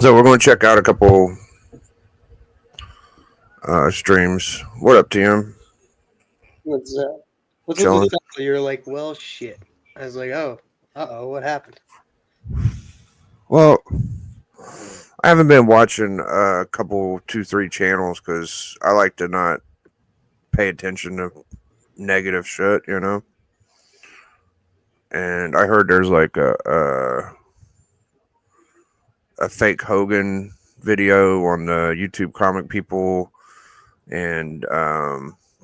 So we're going to check out a couple streams. What up, TM? What's up? What's up with Chilling. the title? You're like, well, shit. I was like, oh, what happened? Well, I haven't been watching a couple, 2, 3 channels because I like to not pay attention to negative shit, you know. And I heard there's like a fake Hogan video on the YouTube comic people, and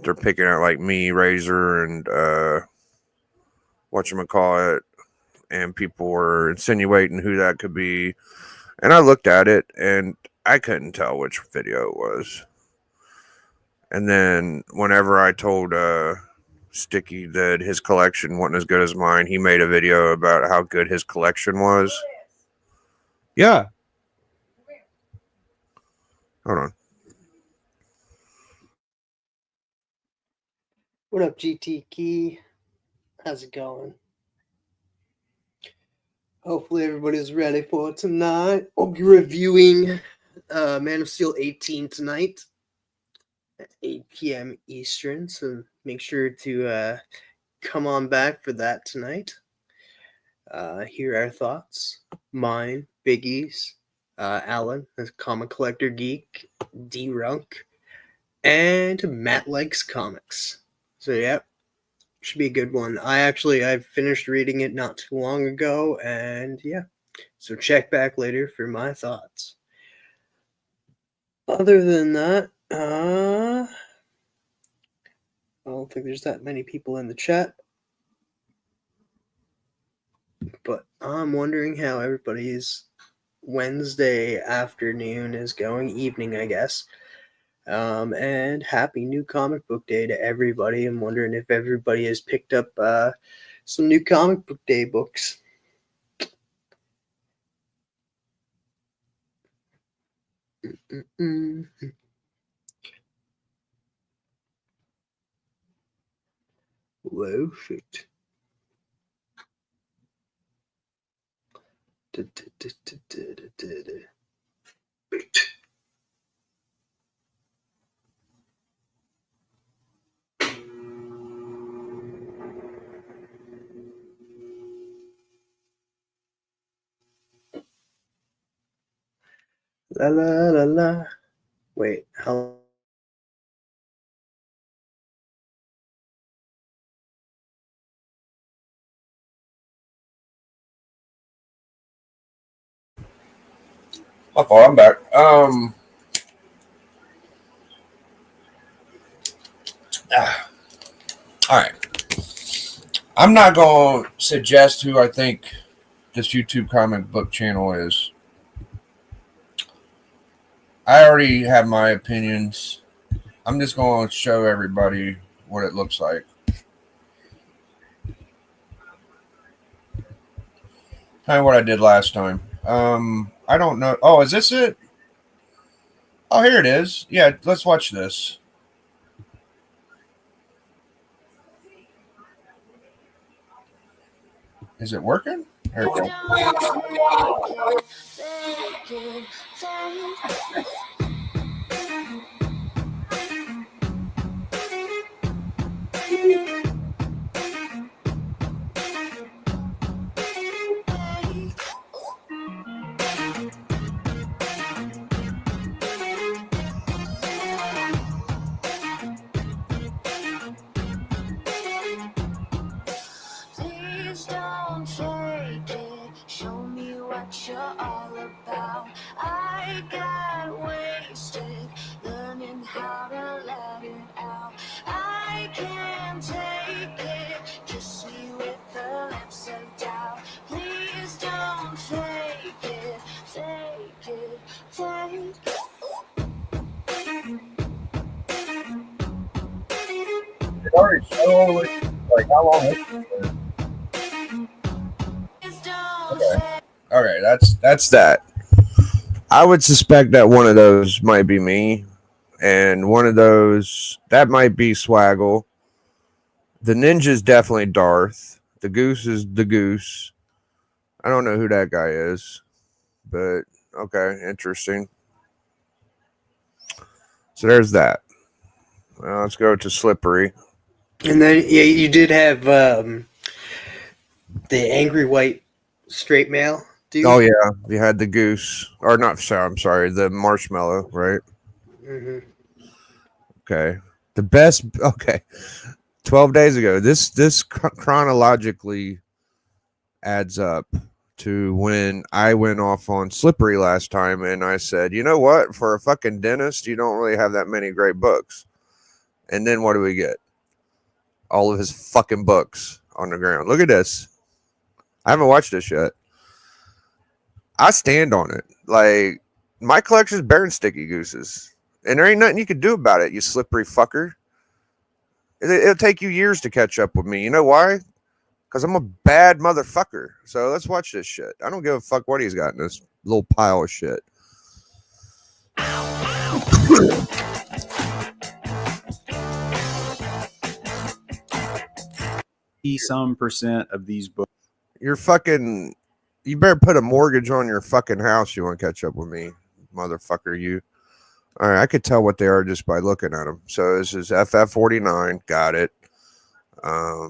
they're picking out like me, Razor, and whatchamacallit, and people were insinuating who that could be. And I looked at it, and I couldn't tell which video it was. And then whenever I told Sticky that his collection wasn't as good as mine, he made a video about how good his collection was. Yeah. Hold on. What up, GT Key? How's it going? Hopefully everybody's ready for tonight. I'll be reviewing Man of Steel 18 tonight at 8 p.m. Eastern, so make sure to come on back for that tonight. Hear our thoughts. Mine, Biggie's, Alan, the comic collector geek, D-Runk, and Matt Likes Comics. So, yeah, should be a good one. I finished reading it not too long ago, and yeah, so check back later for my thoughts. Other than that, I don't think there's that many people in the chat, but I'm wondering how everybody's Wednesday afternoon is going, evening, I guess. And happy new comic book day to everybody. I'm wondering if everybody has picked up some new comic book day books. Whoa, shit. La la la la. Wait, how? My fault. I'm back. All right. I'm not going to suggest who I think this YouTube comic book channel is. I already have my opinions. I'm just going to show everybody what it looks like. Kind of what I did last time. I don't know. Oh, is this it? Oh, here it is. Yeah, let's watch this. Is it working? There we go. Please don't fake it. Show me what you're all about. I got wasted learning how to let it out. I can't take it. Kiss me with the lips of doubt. Please don't fake it. Fake it. Fake it. It already showed like how long is it? Okay, that's that. I would suspect that one of those might be me, and one of those that might be Swaggle. The ninja's definitely Darth. The goose is the goose. I don't know who that guy is, but Okay, interesting. So there's that. Well, let's go to Slippery. And then yeah, you did have the angry white straight male dude. Oh yeah, you had the goose, or not? Sorry, I'm sorry, the marshmallow, right? Mm-hmm. Okay, the best. Okay, 12 days ago. This chronologically adds up to when I went off on Slippery last time, and I said, you know what? For a fucking dentist, you don't really have that many great books. And then what do we get? All of his fucking books on the ground. Look at this. I haven't watched this yet. I stand on it. Like, my collection is bare and sticky gooses. And there ain't nothing you can do about it, you slippery fucker. It'll take you years to catch up with me. You know why? Because I'm a bad motherfucker. So let's watch this shit. I don't give a fuck what he's got in this little pile of shit. Some percent of these books. You're fucking. You better put a mortgage on your fucking house. You want to catch up with me, motherfucker. You. All right, I could tell what they are just by looking at them. So this is FF49. Got it. I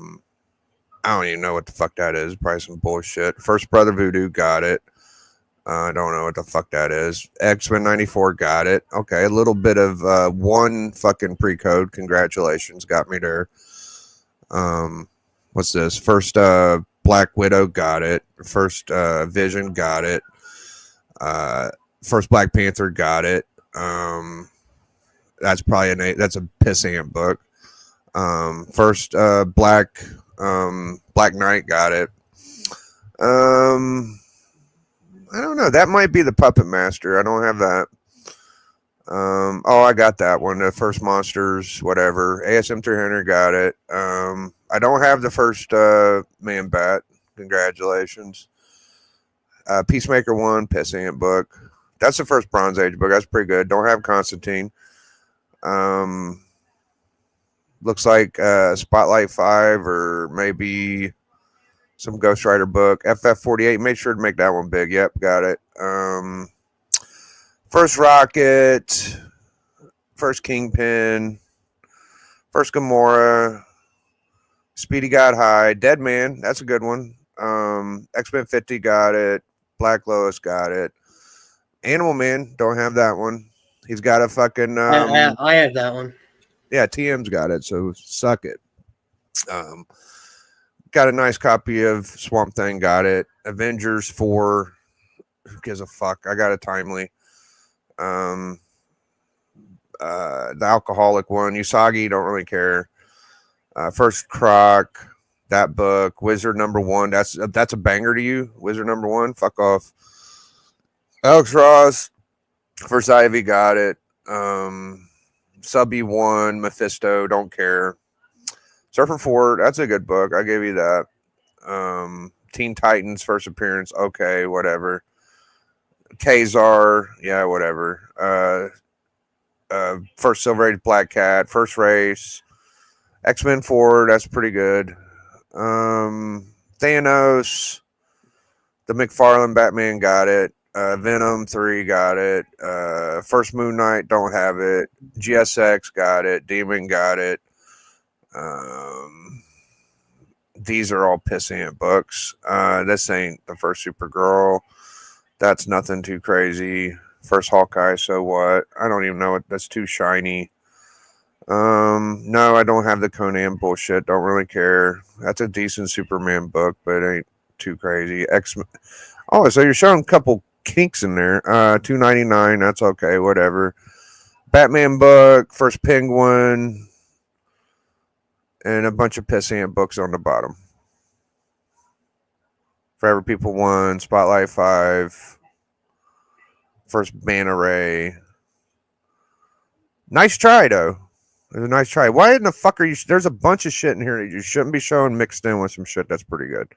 don't even know what the fuck that is. Probably some bullshit. First Brother Voodoo. Got it. I don't know what the fuck that is. X-Men 94. Got it. Okay, a little bit of one fucking pre-code. Congratulations. Got me there. What's this? First Black Widow. Got it. First Vision. Got it. First Black Panther. Got it. That's probably that's a pissant book. First Black Knight. Got it. I don't know. That might be the Puppet Master. I don't have that. I got that one. The First Monsters, whatever. ASM 300, got it. I don't have the first Man Bat. Congratulations. Peacemaker 1, pissant book. That's the first Bronze Age book. That's pretty good. Don't have Constantine. Looks like Spotlight 5 or maybe some Ghost Rider book. FF48. Made sure to make that one big. Yep, got it. First Rocket. First Kingpin. First Gamora. Speedy Got High. Dead Man. That's a good one. X-Men 50. Got it. Black Lois. Got it. Animal Man. Don't have that one. He's got a fucking... I have that one. Yeah, TM's got it, so suck it. Got a nice copy of Swamp Thing, got it. Avengers 4, who gives a fuck? I got a Timely. The alcoholic one, Usagi, don't really care. First Croc, that book. Wizard number 1, that's a banger to you. Wizard number 1, fuck off. Alex Ross, First Ivy, got it. Subby 1, Mephisto, don't care. Surfer 4, that's a good book. I gave you that. Teen Titans, first appearance, okay, whatever. Kazar, yeah, whatever. First Silver Age Black Cat, First Race. X-Men 4, that's pretty good. Thanos, the McFarlane Batman, got it. Venom 3, got it. First Moon Knight, don't have it. GSX, got it. Demon, got it. These are all pissant books. This ain't the first Supergirl. That's nothing too crazy. First Hawkeye, so what? I don't even know it. That's too shiny. No, I don't have the Conan bullshit. Don't really care. That's a decent Superman book, but it ain't too crazy. X-Men. Oh, so you're showing a couple kinks in there. $2.99. That's okay. Whatever. Batman book. First Penguin. And a bunch of pissant books on the bottom. Forever People 1, Spotlight 5, First Manta Ray. Nice try, though. It was a nice try. Why in the fuck are you... There's a bunch of shit in here that you shouldn't be showing mixed in with some shit that's pretty good.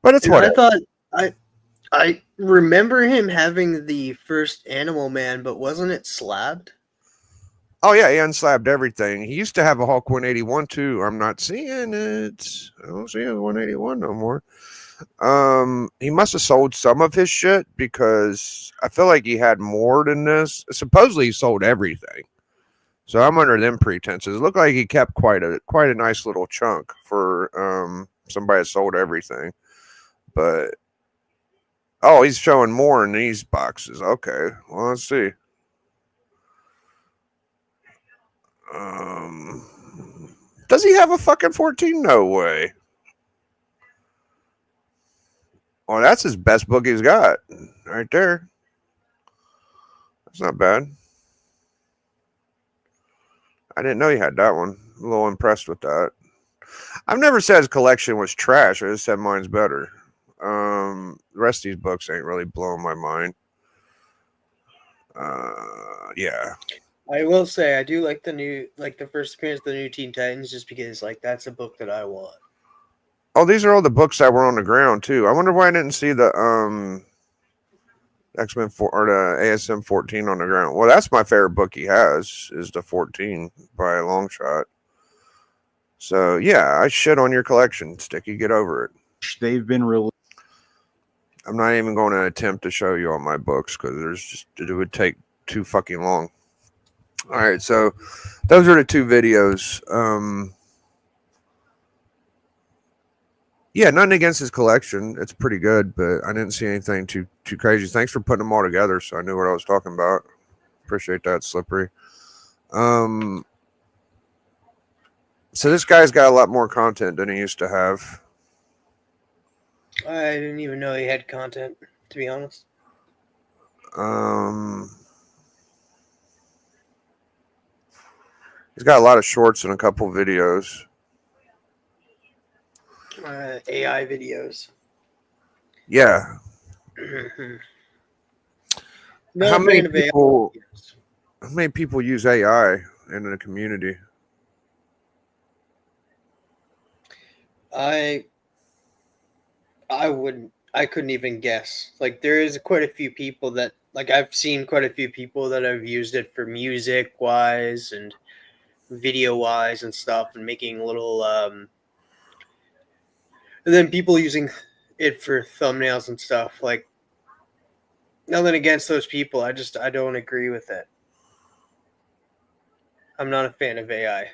But it's what I thought... I remember him having the first Animal Man, but wasn't it slabbed? Oh, yeah, he unslabbed everything. He used to have a Hulk 181, too. I'm not seeing it. I don't see a 181 no more. He must have sold some of his shit because I feel like he had more than this. Supposedly he sold everything. So I'm under them pretenses. It looked like he kept quite a nice little chunk for somebody that sold everything. But oh, he's showing more in these boxes. Okay, well let's see. Does he have a fucking 14? No way. Well, that's his best book he's got right there. That's not bad. I didn't know he had that one. I'm a little impressed with that. I've never said his collection was trash. I just said mine's better. The rest of these books ain't really blowing my mind. Yeah. I will say I do like the first appearance of the new Teen Titans, just because like that's a book that I want. Oh, these are all the books that were on the ground too. I wonder why I didn't see the X-Men 4 or the ASM 14 on the ground. Well, that's my favorite book he has is the 14 by a long shot. So yeah, I shit on your collection, Sticky. Get over it. They've been released. I'm not even going to attempt to show you all my books because it would take too fucking long. All right, so those are the two videos. Yeah, nothing against his collection. It's pretty good, but I didn't see anything too crazy. Thanks for putting them all together so I knew what I was talking about. Appreciate that, Slippery. So this guy's got a lot more content than he used to have. I didn't even know he had content, to be honest. He's got a lot of shorts and a couple videos. AI videos. Yeah. How many people use AI in the community? I couldn't even guess. Like there is quite a few people that like I've seen quite a few people that have used it for music wise and video wise and stuff, and making little and then people using it for thumbnails and stuff. Like nothing against those people. I don't agree with it. I'm not a fan of AI.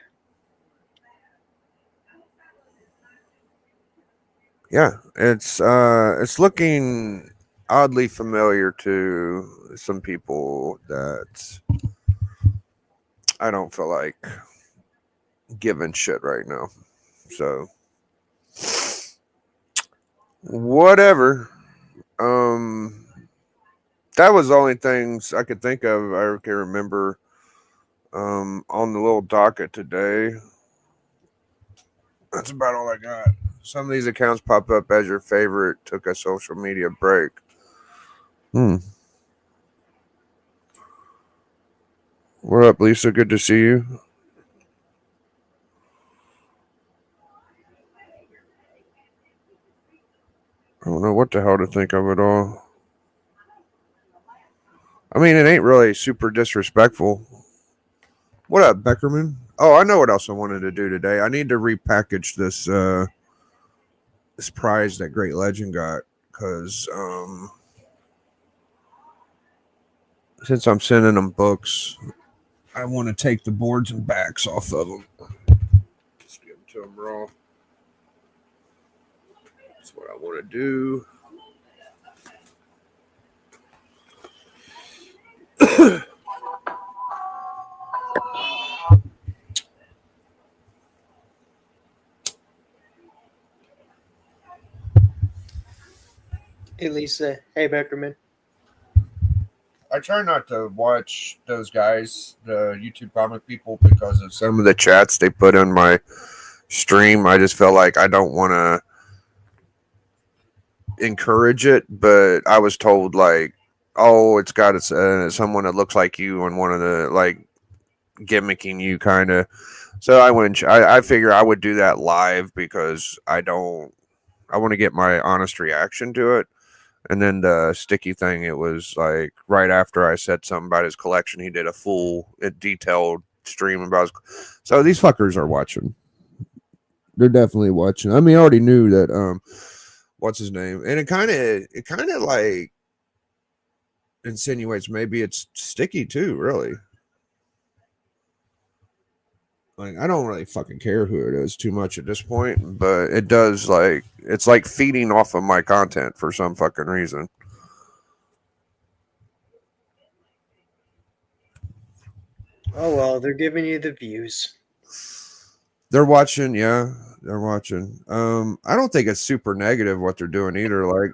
Yeah, it's looking oddly familiar to some people that I don't feel like giving shit right now. So whatever. That was the only things I could think of. I can remember on the little docket today. That's about all I got. Some of these accounts pop up as your favorite. Took a social media break. What up, Lisa? Good to see you. I don't know what the hell to think of it all. I mean, it ain't really super disrespectful. What up, Beckerman? Oh, I know what else I wanted to do today. I need to repackage this this prize that Great Legend got because since I'm sending them books, I want to take the boards and backs off of them. Just give them to them raw. That's what I want to do. Hey Lisa. Hey Beckerman. I try not to watch those guys, the YouTube comic people, because of some of the chats they put on my stream. I just feel like I don't want to encourage it, but I was told like, oh, it's got someone that looks like you and one of the like gimmicking you kind of. So I went. I figure I would do that live because I want to get my honest reaction to it. And then the Sticky thing, it was like right after I said something about his collection, he did a full, detailed stream about his. So these fuckers are watching. They're definitely watching. I mean, I already knew that. what's his name, and it kind of like insinuates maybe it's sticky too. Really, like I don't really fucking care who it is too much at this point, but it does like it's like feeding off of my content for some fucking reason. Oh well, they're giving you the views. They're watching, yeah, they're watching. I don't think it's super negative what they're doing either. Like,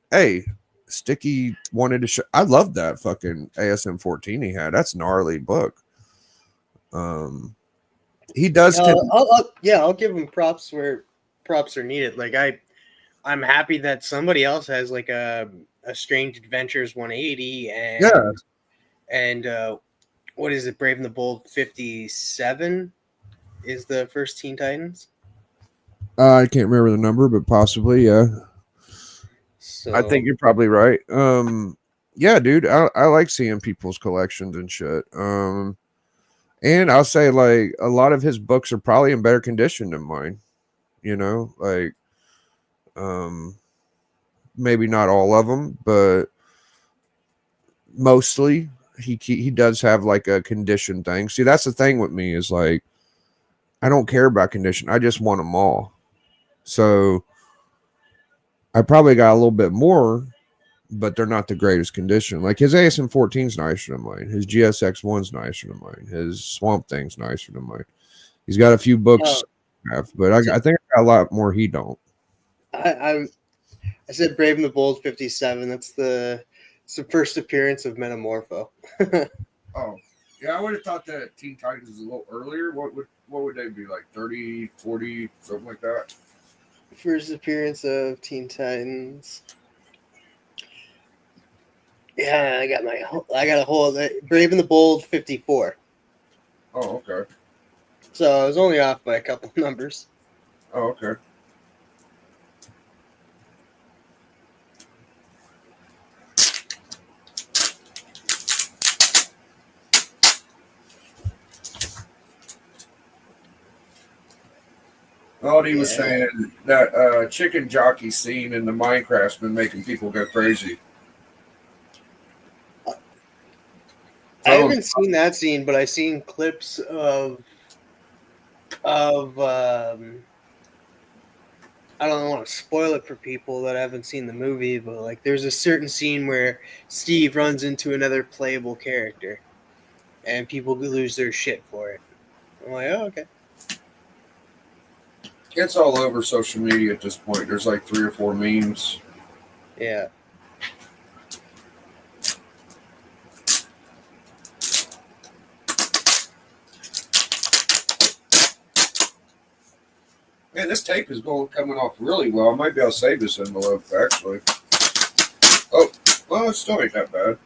hey, Sticky wanted to show. I love that fucking ASM 14 he had. That's gnarly book. He does tend. I'll give him props where props are needed. Like I'm happy that somebody else has like a Strange Adventures 180 Yeah, and what is it? Brave and the Bold 57 is the first Teen Titans. I can't remember the number, but possibly, yeah. So I think you're probably right. Yeah, dude, I like seeing people's collections and shit. And I'll say like a lot of his books are probably in better condition than mine. You know, like maybe not all of them, but mostly he does have like a condition thing. See, that's the thing with me is like I don't care about condition. I just want them all. So I probably got a little bit more, but they're not the greatest condition. Like his ASM 14 is nicer than mine. His GSX 1's nicer than mine. His Swamp Thing's nicer than mine. He's got a few books, but I think I got a lot more he don't. I said Brave and the Bold 57. It's the first appearance of Metamorpho. Oh, yeah, I would have thought that Teen Titans is a little earlier. What would they be like 30, 40, something like that? First appearance of Teen Titans. Yeah, I got a hold of it. Brave and the Bold 54. Oh, okay. So I was only off by a couple numbers. Oh, okay. Oh, he was saying that chicken jockey scene in the Minecraft's been making people go crazy. I haven't seen that scene, but I've seen clips of I don't want to spoil it for people that haven't seen the movie, but like there's a certain scene where Steve runs into another playable character and people lose their shit for it. I'm like, oh, okay. It's all over social media at this point. There's like 3 or 4 memes. Yeah. Man, this tape is coming off really well. I might be able to save this envelope, actually. Oh, well, it still ain't that bad.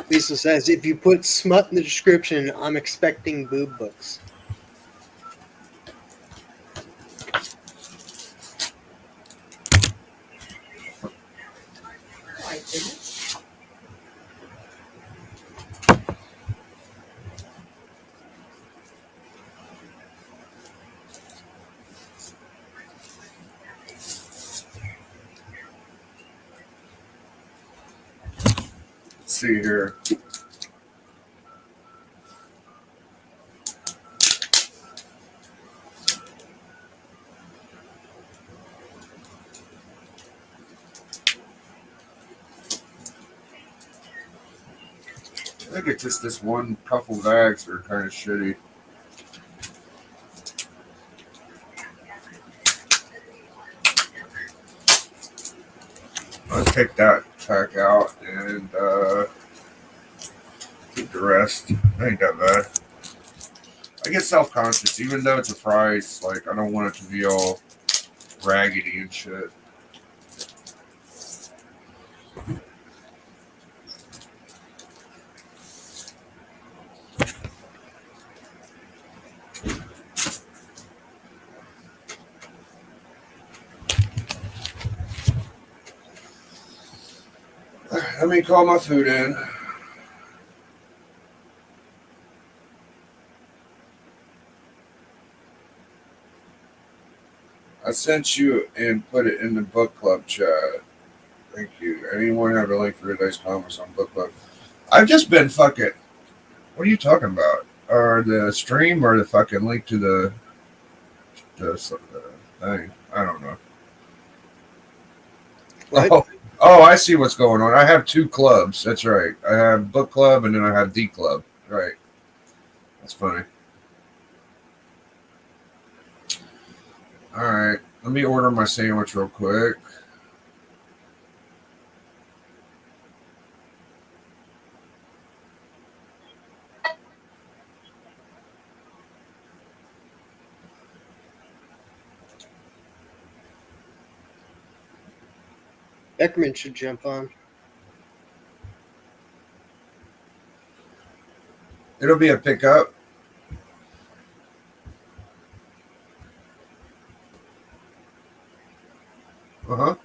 Lisa says, if you put smut in the description, I'm expecting boob books. Let's see here. I think it's just this one couple bags that are kind of shitty. Let's take that pack out and keep the rest. Ain't that bad. I get self-conscious, even though it's a prize. Like, I don't want it to be all raggedy and shit. Let me call my food in. I sent you and put it in the book club chat. Thank you. Anyone have a link for today's comments on book club? I've just been fucking. What are you talking about? Or the stream or the fucking link to the thing? I don't know. What? Oh, I see what's going on. I have two clubs. That's right. I have book club and then I have D club. Right. That's funny. All right. Let me order my sandwich real quick. Beckerman should jump on. It'll be a pickup. Uh-huh.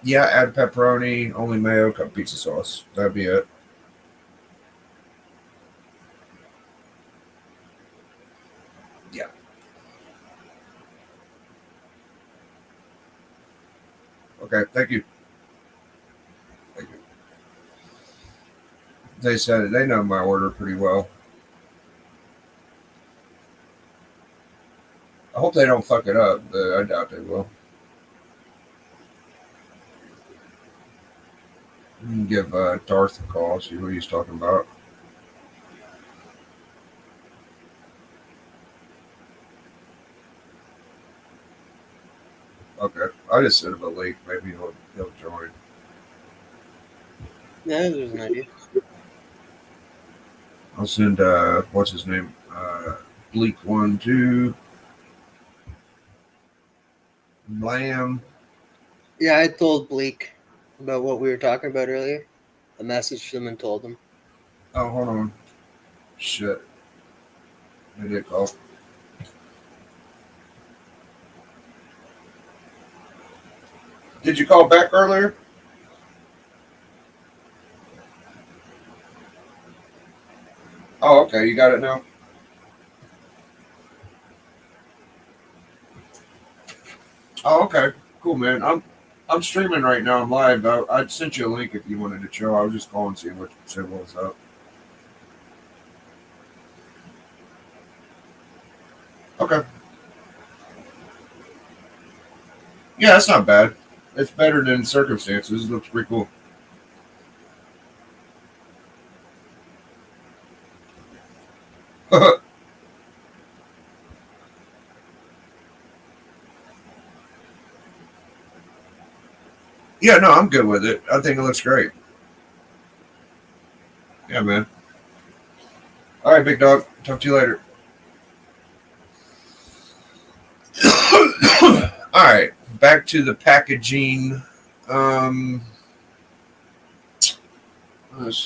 Yeah, add pepperoni, only mayo, cup pizza sauce. That'd be it. Yeah. Okay, thank you. Thank you. They said it. They know my order pretty well. I hope they don't fuck it up, but I doubt they will. You can give Darth a call, see what he's talking about. Okay, I just sent him a link. Maybe he'll join. Yeah, there's an idea. I'll send what's his name? Bleak12. Lamb. Yeah, I told Bleak about what we were talking about earlier. I messaged him and told him. Oh, hold on. Shit. I did call. Did you call back earlier? Oh, okay. You got it now? Oh, okay. Cool, man. I'm streaming right now. I'm live. I sent you a link if you wanted to chill. I was just calling to see what was up. Okay. Yeah, that's not bad. It's better than Circumstances. It looks pretty cool. Yeah, no, I'm good with it. I think it looks great. Yeah, man. All right, big dog. Talk to you later. All right, back to the packaging. Let's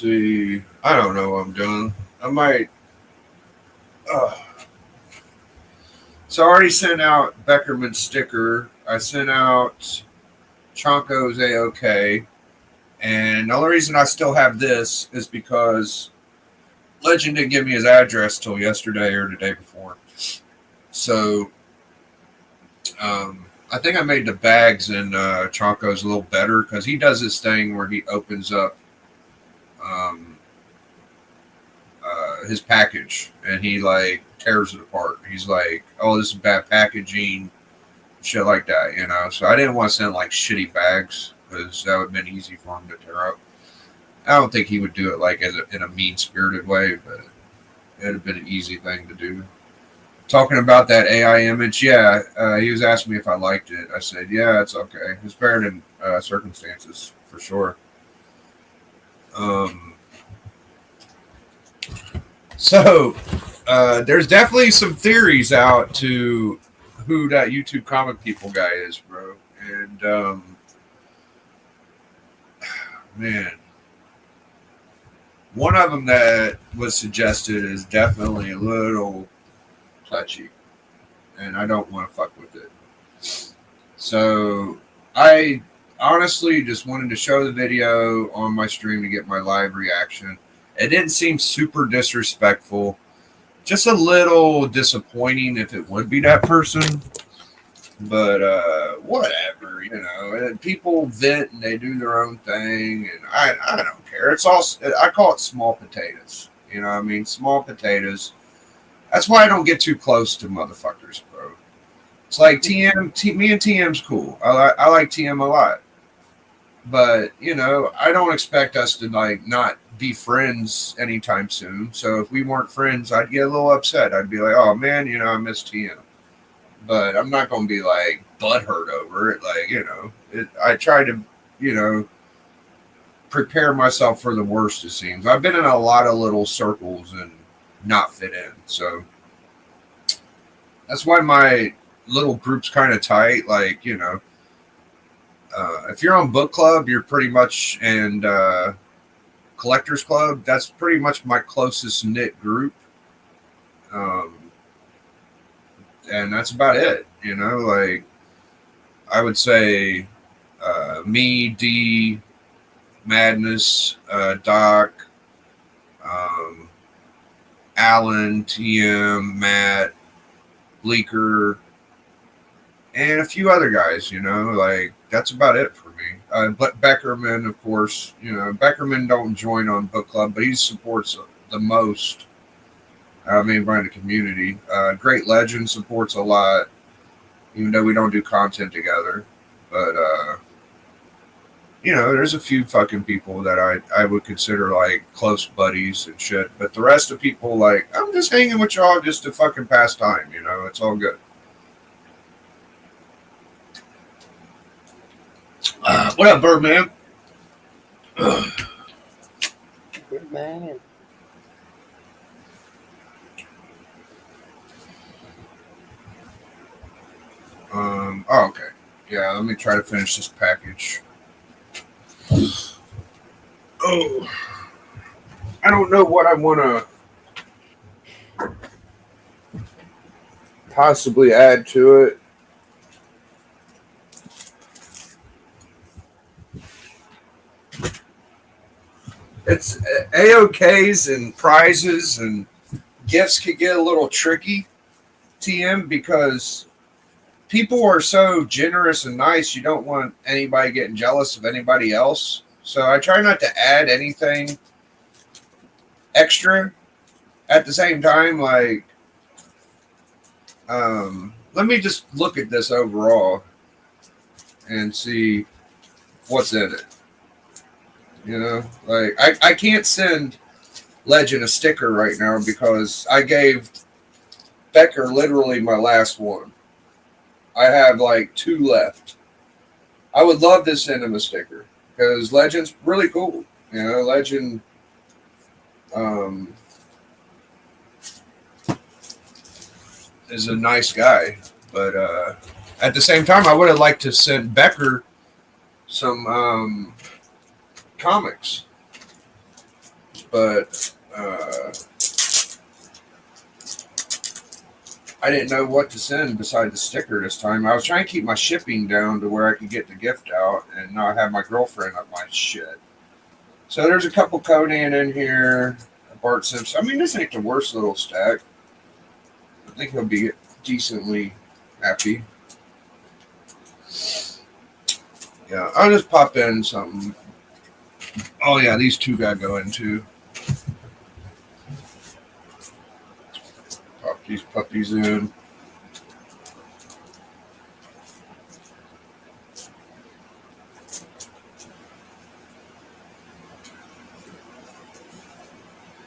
see. I don't know what I'm doing. I might. So I already sent out Beckerman's sticker. I sent out Chonko's A-OK. And the only reason I still have this is because Legend didn't give me his address till yesterday or the day before. So I think I made the bags in Chonko's a little better because he does this thing where he opens up his package and he like tears it apart. He's like, "Oh, this is bad packaging," shit like that, you know. So I didn't want to send like shitty bags because that would have been easy for him to tear up. I don't think he would do it like in a mean spirited way, but it'd have been an easy thing to do. Talking about that AI image, yeah, he was asking me if I liked it. I said, yeah, it's okay. It's better than Circumstances for sure. So there's definitely some theories out to who that YouTube comic people guy is, bro. And man, one of them that was suggested is definitely a little touchy, and I don't want to fuck with it. So I honestly just wanted to show the video on my stream to get my live reaction. It didn't seem super disrespectful. Just a little disappointing if it would be that person. But whatever, and people vent and they do their own thing, and I don't care. It's all, I call it small potatoes. You know what I mean? Small potatoes. That's why I don't get too close to motherfuckers, bro. It's like me and TM's cool. I like TM a lot. But, I don't expect us to like not be friends anytime soon. So if we weren't friends, I'd get a little upset. I'd be like, oh man, I miss TM. But I'm not going to be like butthurt over it. Like, I try to, prepare myself for the worst, it seems. I've been in a lot of little circles and not fit in. So that's why my little group's kind of tight. Like, if you're on book club, you're pretty much, and collectors club, that's pretty much my closest knit group. And that's about it, like I would say me, D, Madness, Doc, Alan, TM, Matt, Bleeker, and a few other guys, like that's about it for me. But Beckerman, of course, Beckerman don't join on book club, but he supports the most. Everybody in the community. Great Legend supports a lot, even though we don't do content together. But, there's a few fucking people that I would consider like close buddies and shit. But the rest of people, like, I'm just hanging with y'all just to fucking pass time, it's all good. What up, Birdman? Birdman. Oh, okay. Yeah, let me try to finish this package. Oh, I don't know what I want to possibly add to it. It's AOKs and prizes and gifts could get a little tricky, TM, because people are so generous and nice. You don't want anybody getting jealous of anybody else. So I try not to add anything extra. At the same time, like, let me just look at this overall and see what's in it. Like I can't send Legend a sticker right now because I gave Becker literally my last one. I have like 2 left. I would love to send him a sticker because Legend's really cool. Legend is a nice guy. But at the same time, I would have liked to send Becker some comics. But I didn't know what to send beside the sticker this time. I was trying to keep my shipping down to where I could get the gift out and not have my girlfriend up my shit. So there's a couple Conan in here, Bart Simpson. I mean, this ain't the worst little stack. I think he'll be decently happy. Yeah, I'll just pop in something. Oh yeah, these 2 got to go in too. Pop these puppies in.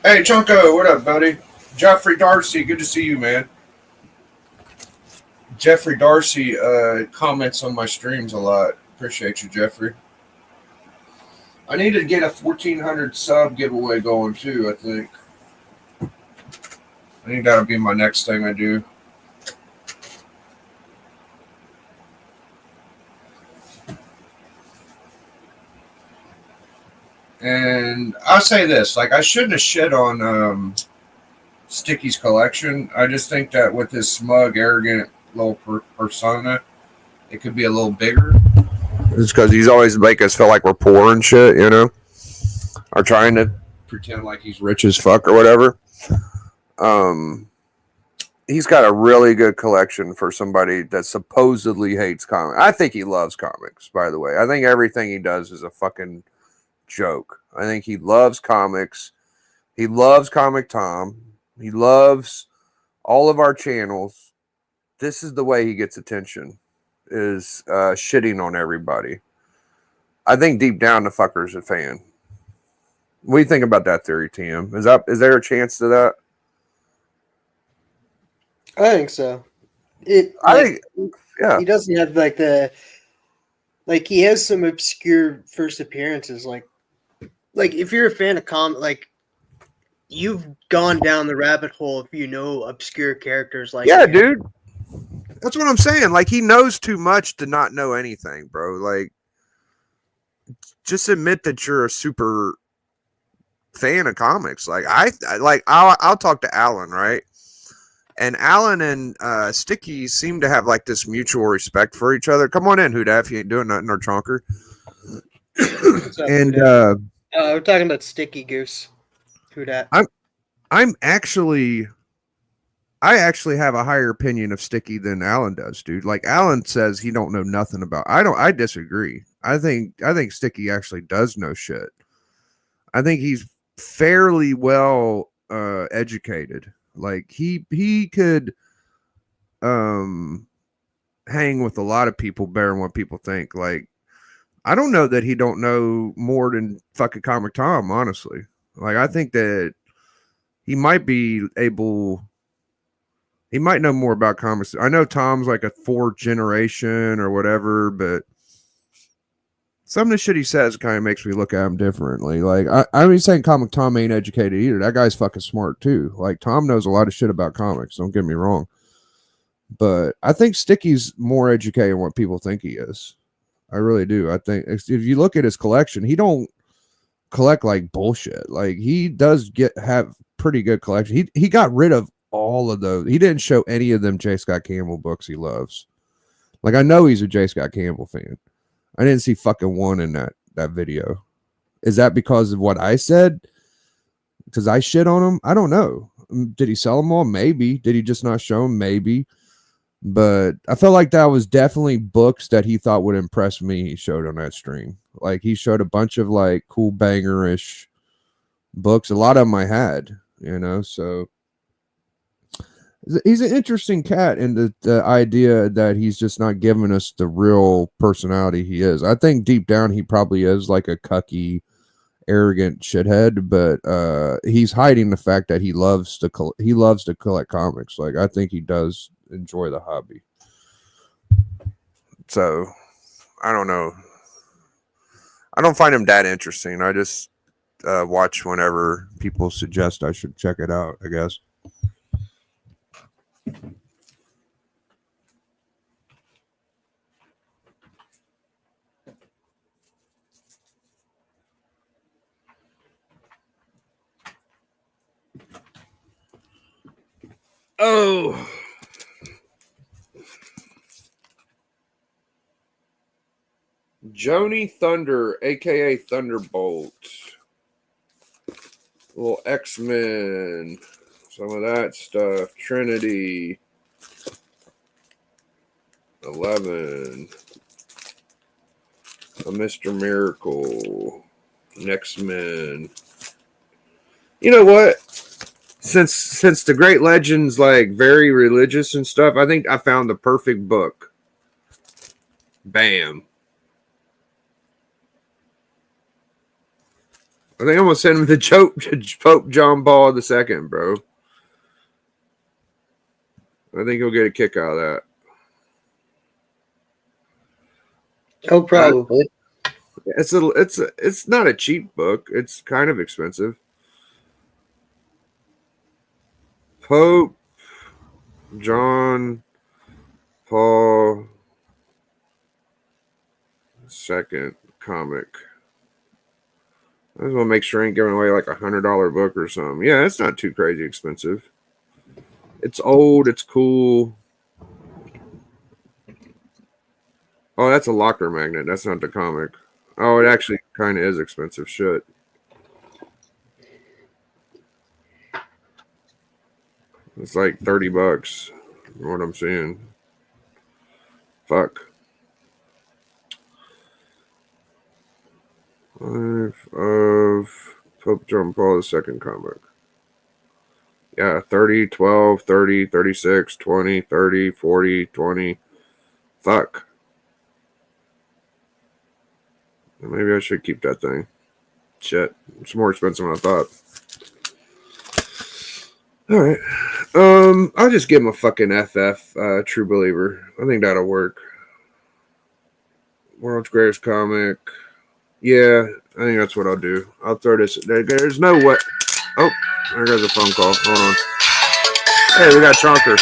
Hey, Chunko, what up, buddy? Jeffrey Darcy, good to see you, man. Jeffrey Darcy comments on my streams a lot. Appreciate you, Jeffrey. I need to get a 1,400 sub giveaway going too, I think. I think that'll be my next thing I do. And I'll say this, like, I shouldn't have shit on Sticky's collection. I just think that with his smug, arrogant little persona, it could be a little bigger. It's because he's always make us feel like we're poor and shit, you know, or trying to pretend like he's rich as fuck or whatever. He's got a really good collection for somebody that supposedly hates comics. I think he loves comics, by the way. I think everything he does is a fucking joke. I think he loves comics. He loves Comic Tom. He loves all of our channels. This is the way he gets attention, is shitting on everybody. I think deep down the fucker's a fan. What do you think about that theory, Tim? Is there a chance to that? I think so. Yeah. He doesn't have he has some obscure first appearances. Like if you're a fan of you've gone down the rabbit hole if you know obscure characters like yeah, him. dude. That's what I'm saying. Like, he knows too much to not know anything, bro. Like, just admit that you're a super fan of comics. Like, I'll talk to Alan, right? And Alan and Sticky seem to have like this mutual respect for each other. Come on in, Huda, if you ain't doing nothing, or Chonker. And we're talking about Sticky Goose. Who dat? I actually have a higher opinion of Sticky than Alan does, dude. Like, Alan says he don't know nothing about. I disagree. I think Sticky actually does know shit. I think he's fairly well educated. Like, he could hang with a lot of people better than what people think. Like, I don't know that he don't know more than fucking Comic Tom, honestly. Like, I think that he might be able. He might know more about comics. I know Tom's like a fourth generation or whatever, but some of the shit he says kind of makes me look at him differently. Like, I mean, saying Comic Tom ain't educated either. That guy's fucking smart too. Like, Tom knows a lot of shit about comics. Don't get me wrong. But I think Sticky's more educated than what people think he is. I really do. I think if you look at his collection, he don't collect like bullshit. Like, he does have pretty good collection. He got rid of all of those. He didn't show any of them J. Scott Campbell books he loves. Like, I know he's a J. Scott Campbell fan. I didn't see fucking one in that video. Is that because of what I said? Because I shit on him? I don't know. Did he sell them all? Maybe. Did he just not show them? Maybe. But I felt like that was definitely books that he thought would impress me. He showed on that stream. Like, he showed a bunch of like cool banger-ish books. A lot of them I had, you know, so he's an interesting cat in the idea that he's just not giving us the real personality he is. I think deep down he probably is like a cucky, arrogant shithead, but he's hiding the fact that he loves to collect comics. Like, I think he does enjoy the hobby. So I don't know. I don't find him that interesting. I just watch whenever people suggest I should check it out, I guess. Oh, Joni Thunder, aka Thunderbolt, little X-Men, some of that stuff. Trinity, 11, a Mr. Miracle, X-Men. You know what? Since the Great Legends like very religious and stuff, I think I found the perfect book. Bam. I think I'm gonna send him to Pope John Paul II, bro. I think he'll get a kick out of that. Oh, probably. It's not a cheap book. It's kind of expensive. Pope John Paul II comic. I just want to make sure I ain't giving away like $100 book or something. Yeah, it's not too crazy expensive. It's old. It's cool. Oh, that's a locker magnet. That's not the comic. Oh, it actually kind of is expensive shit. It's like $30. What I'm seeing. Fuck. Life of Pope John Paul II comic. Yeah, 30, 12, 30, 36, 20, 30, 40, 20. Fuck. Maybe I should keep that thing. Shit. It's more expensive than I thought. Alright. I'll just give him a fucking FF, True Believer. I think that'll work. World's Greatest Comic. Yeah, I think that's what I'll do. I'll throw this. There's no way. Oh, there goes a phone call. Hold on. Hey, we got Chonker.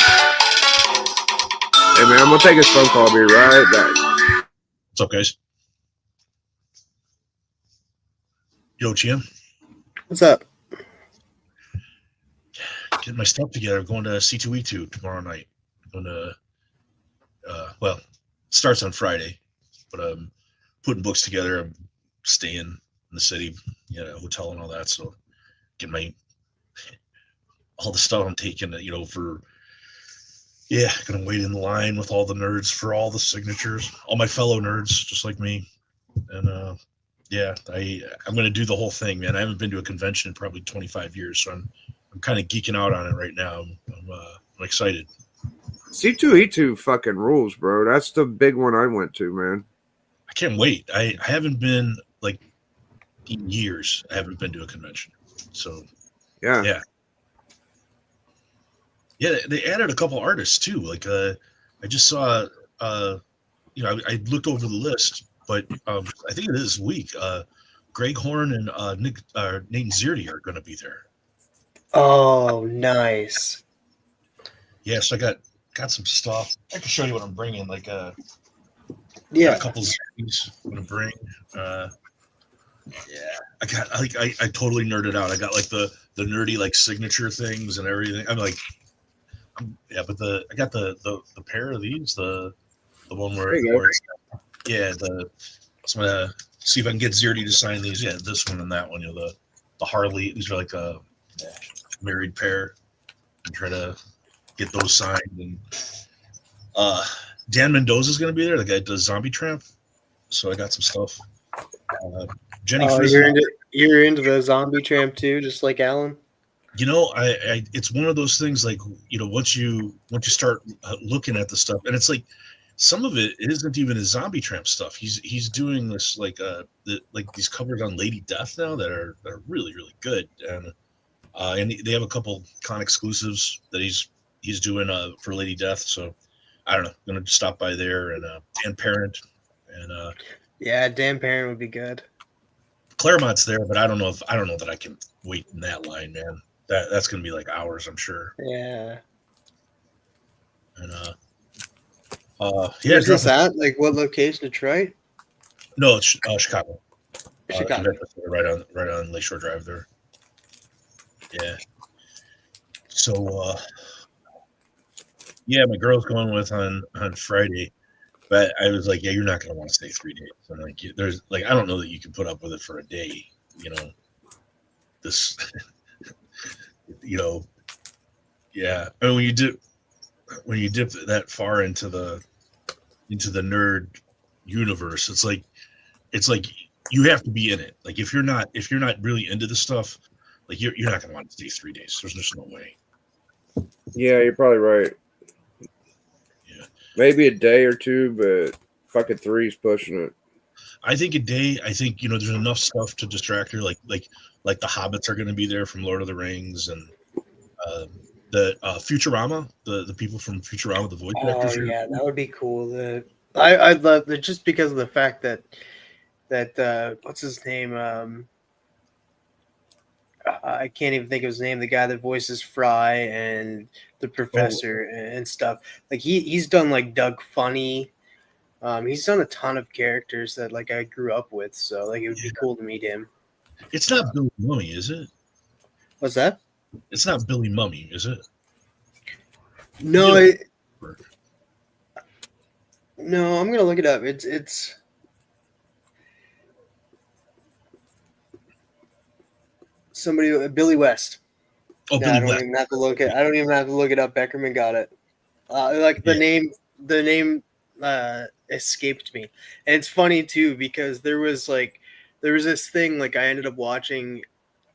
Hey, man, I'm going to take his phone call. I'll be right back. What's up, guys? Yo, Chien. What's up? Getting my stuff together. I'm going to C2E2 tomorrow night. I'm going to, well, it starts on Friday, but I'm putting books together. I'm staying in the city, hotel and all that. So get all the stuff I'm taking, gonna wait in line with all the nerds for all the signatures, all my fellow nerds, just like me. And, I'm going to do the whole thing, man. I haven't been to a convention in probably 25 years. So I'm kind of geeking out on it right now. I'm excited. C2E2 fucking rules, bro. That's the big one I went to, man. I can't wait. I haven't been like in years. I haven't been to a convention. So yeah. They added a couple artists too. Like I just saw, I looked over the list, but I think it is this week. Greg Horn and Nate Zierdy are going to be there. Oh, nice. Yes, I got some stuff. I can show you what I'm bringing. Like got Yeah. a couple things I'm going to bring. I got I totally nerded out. I got like the nerdy like signature things and everything. I'm like, but I got the pair of these. The one where it's, so I'm gonna see if I can get Zierdy to sign these. Yeah, this one and that one. The Harley. These are like a married pair. And try to get those signed. And Dan Mendoza's gonna be there. The guy that does Zombie Tramp. So I got some stuff. Jenny. You're into the Zombie Tramp too, just like Alan. I it's one of those things like once you start looking at the stuff, and it's like some of it isn't even his Zombie Tramp stuff. He's doing this like these covers on Lady Death now that are really really good, and they have a couple con exclusives that he's doing for Lady Death. So I don't know, I'm gonna stop by there. And Dan Parent and Dan Parent would be good. Claremont's there, but I don't know that I can wait in that line, man. That's gonna be like hours, I'm sure. Yeah. And Where's this at? Like what location? Detroit? No, it's Chicago. Chicago. Right on Lakeshore Drive there. Yeah. So my girl's going with on Friday, but I was like, yeah, you're not gonna want to stay 3 days. I'm like, there's like, I don't know that you can put up with it for a day. This. Yeah. I mean, when you dip that far into the nerd universe, it's like you have to be in it. Like if you're not really into the stuff, like you're not gonna want to stay 3 days. There's just no way. Yeah, you're probably right. Yeah. Maybe a day or two, but fucking 3's pushing it. I think a day. I think there's enough stuff to distract her. Like the Hobbits are going to be there from Lord of the Rings, and the Futurama, the people from Futurama, the voice actors. Oh yeah, that would be cool. I'd love that just because of the fact that what's his name? I can't even think of his name. The guy that voices Fry and the Professor and stuff. Like he's done like Doug Funny. He's done a ton of characters that like I grew up with. So like it would be cool to meet him. It's not Billy Mummy, is it? What's that? It's not Billy Mummy, is it? No. No, I'm gonna look it up. It's somebody Billy West. Oh, No, Billy I don't West. even have to look it. I don't even have to look it up. Beckerman got it. Like the Yeah. name escaped me, and it's funny too because there was this thing like I ended up watching,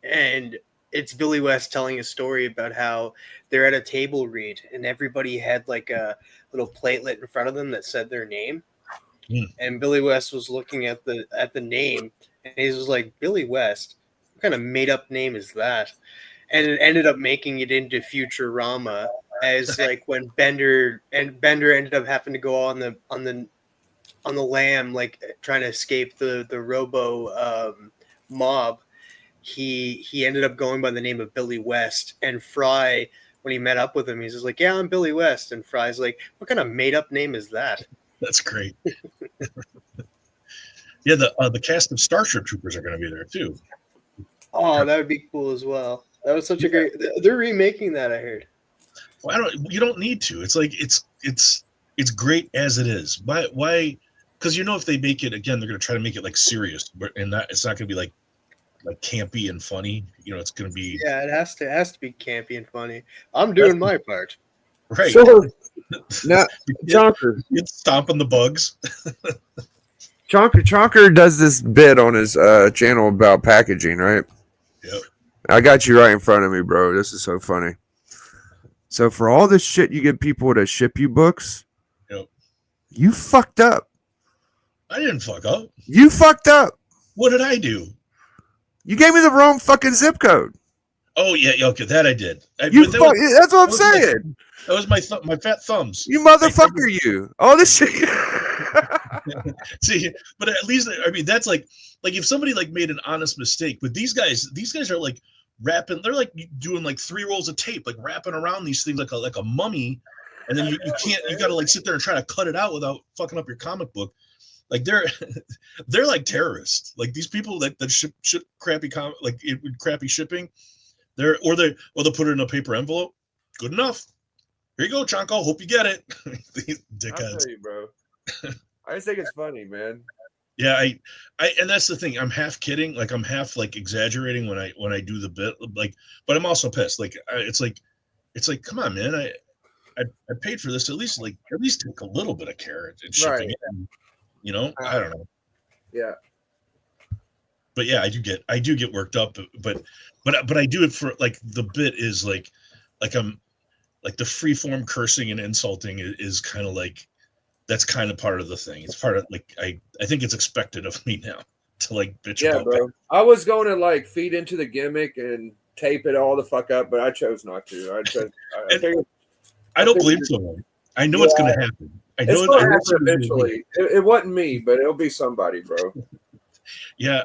and it's Billy West telling a story about how they're at a table read and everybody had like a little platelet in front of them that said their name, and Billy West was looking at the name, and he was like, Billy West, what kind of made up name is that? And it ended up making it into Futurama as like when Bender ended up having to go on the lam, like trying to escape the Robo mob. He ended up going by the name of Billy West, and Fry, when he met up with him, he's just like, yeah, I'm Billy West, and Fry's like, what kind of made up name is that? That's great. Yeah, the cast of Starship Troopers are going to be there too. Oh, that would be cool as well. That was such a great. They're remaking that, I heard. Well, you don't need to. It's like it's great as it is. Why? Because if they make it again, they're going to try to make it like serious, and it's not going to be like campy and funny. It's going to be Yeah, it has to be campy and funny. I'm doing my part. right. So now, Chonker, It's stomping the bugs. Chonker does this bit on his channel about packaging, right? Yep. I got you right in front of me, bro. This is so funny. So for all this shit you get people to ship you books, Yep. you fucked up. I didn't fuck up. You fucked up. What did I do? You gave me the wrong fucking zip code. Oh yeah, okay, that I did. That's what I'm saying. That was my fat thumbs. You motherfucker, you. All this shit. See, but at least that's like if somebody like made an honest mistake. But these guys are like wrapping. They're like doing like 3 rolls of tape, like wrapping around these things like a mummy, and then you can't. You got to like sit there and try to cut it out without fucking up your comic book. Like they're like terrorists. Like these people that ship crappy crappy shipping. They'll put it in a paper envelope. Good enough. Here you go, Chonko. Hope you get it. These dickheads. I'll tell you, bro. I just think it's funny, man. Yeah, I and that's the thing. I'm half kidding, like I'm half like exaggerating when I do the bit, like, but I'm also pissed. Like it's like, come on, man. I paid for this. At least take a little bit of care in shipping it. And, I don't know. Yeah. But yeah, I do get worked up. But I do it for like the bit is like I'm like the free form cursing and insulting is kind of like. That's kind of part of the thing. It's part of like I think it's expected of me now to like bitch about bro. that. I was going to like feed into the gimmick and tape it all the fuck up, but I chose not to. I don't believe someone. I know it's going to happen. It's going to happen eventually. It wasn't me, but it'll be somebody, bro. Yeah.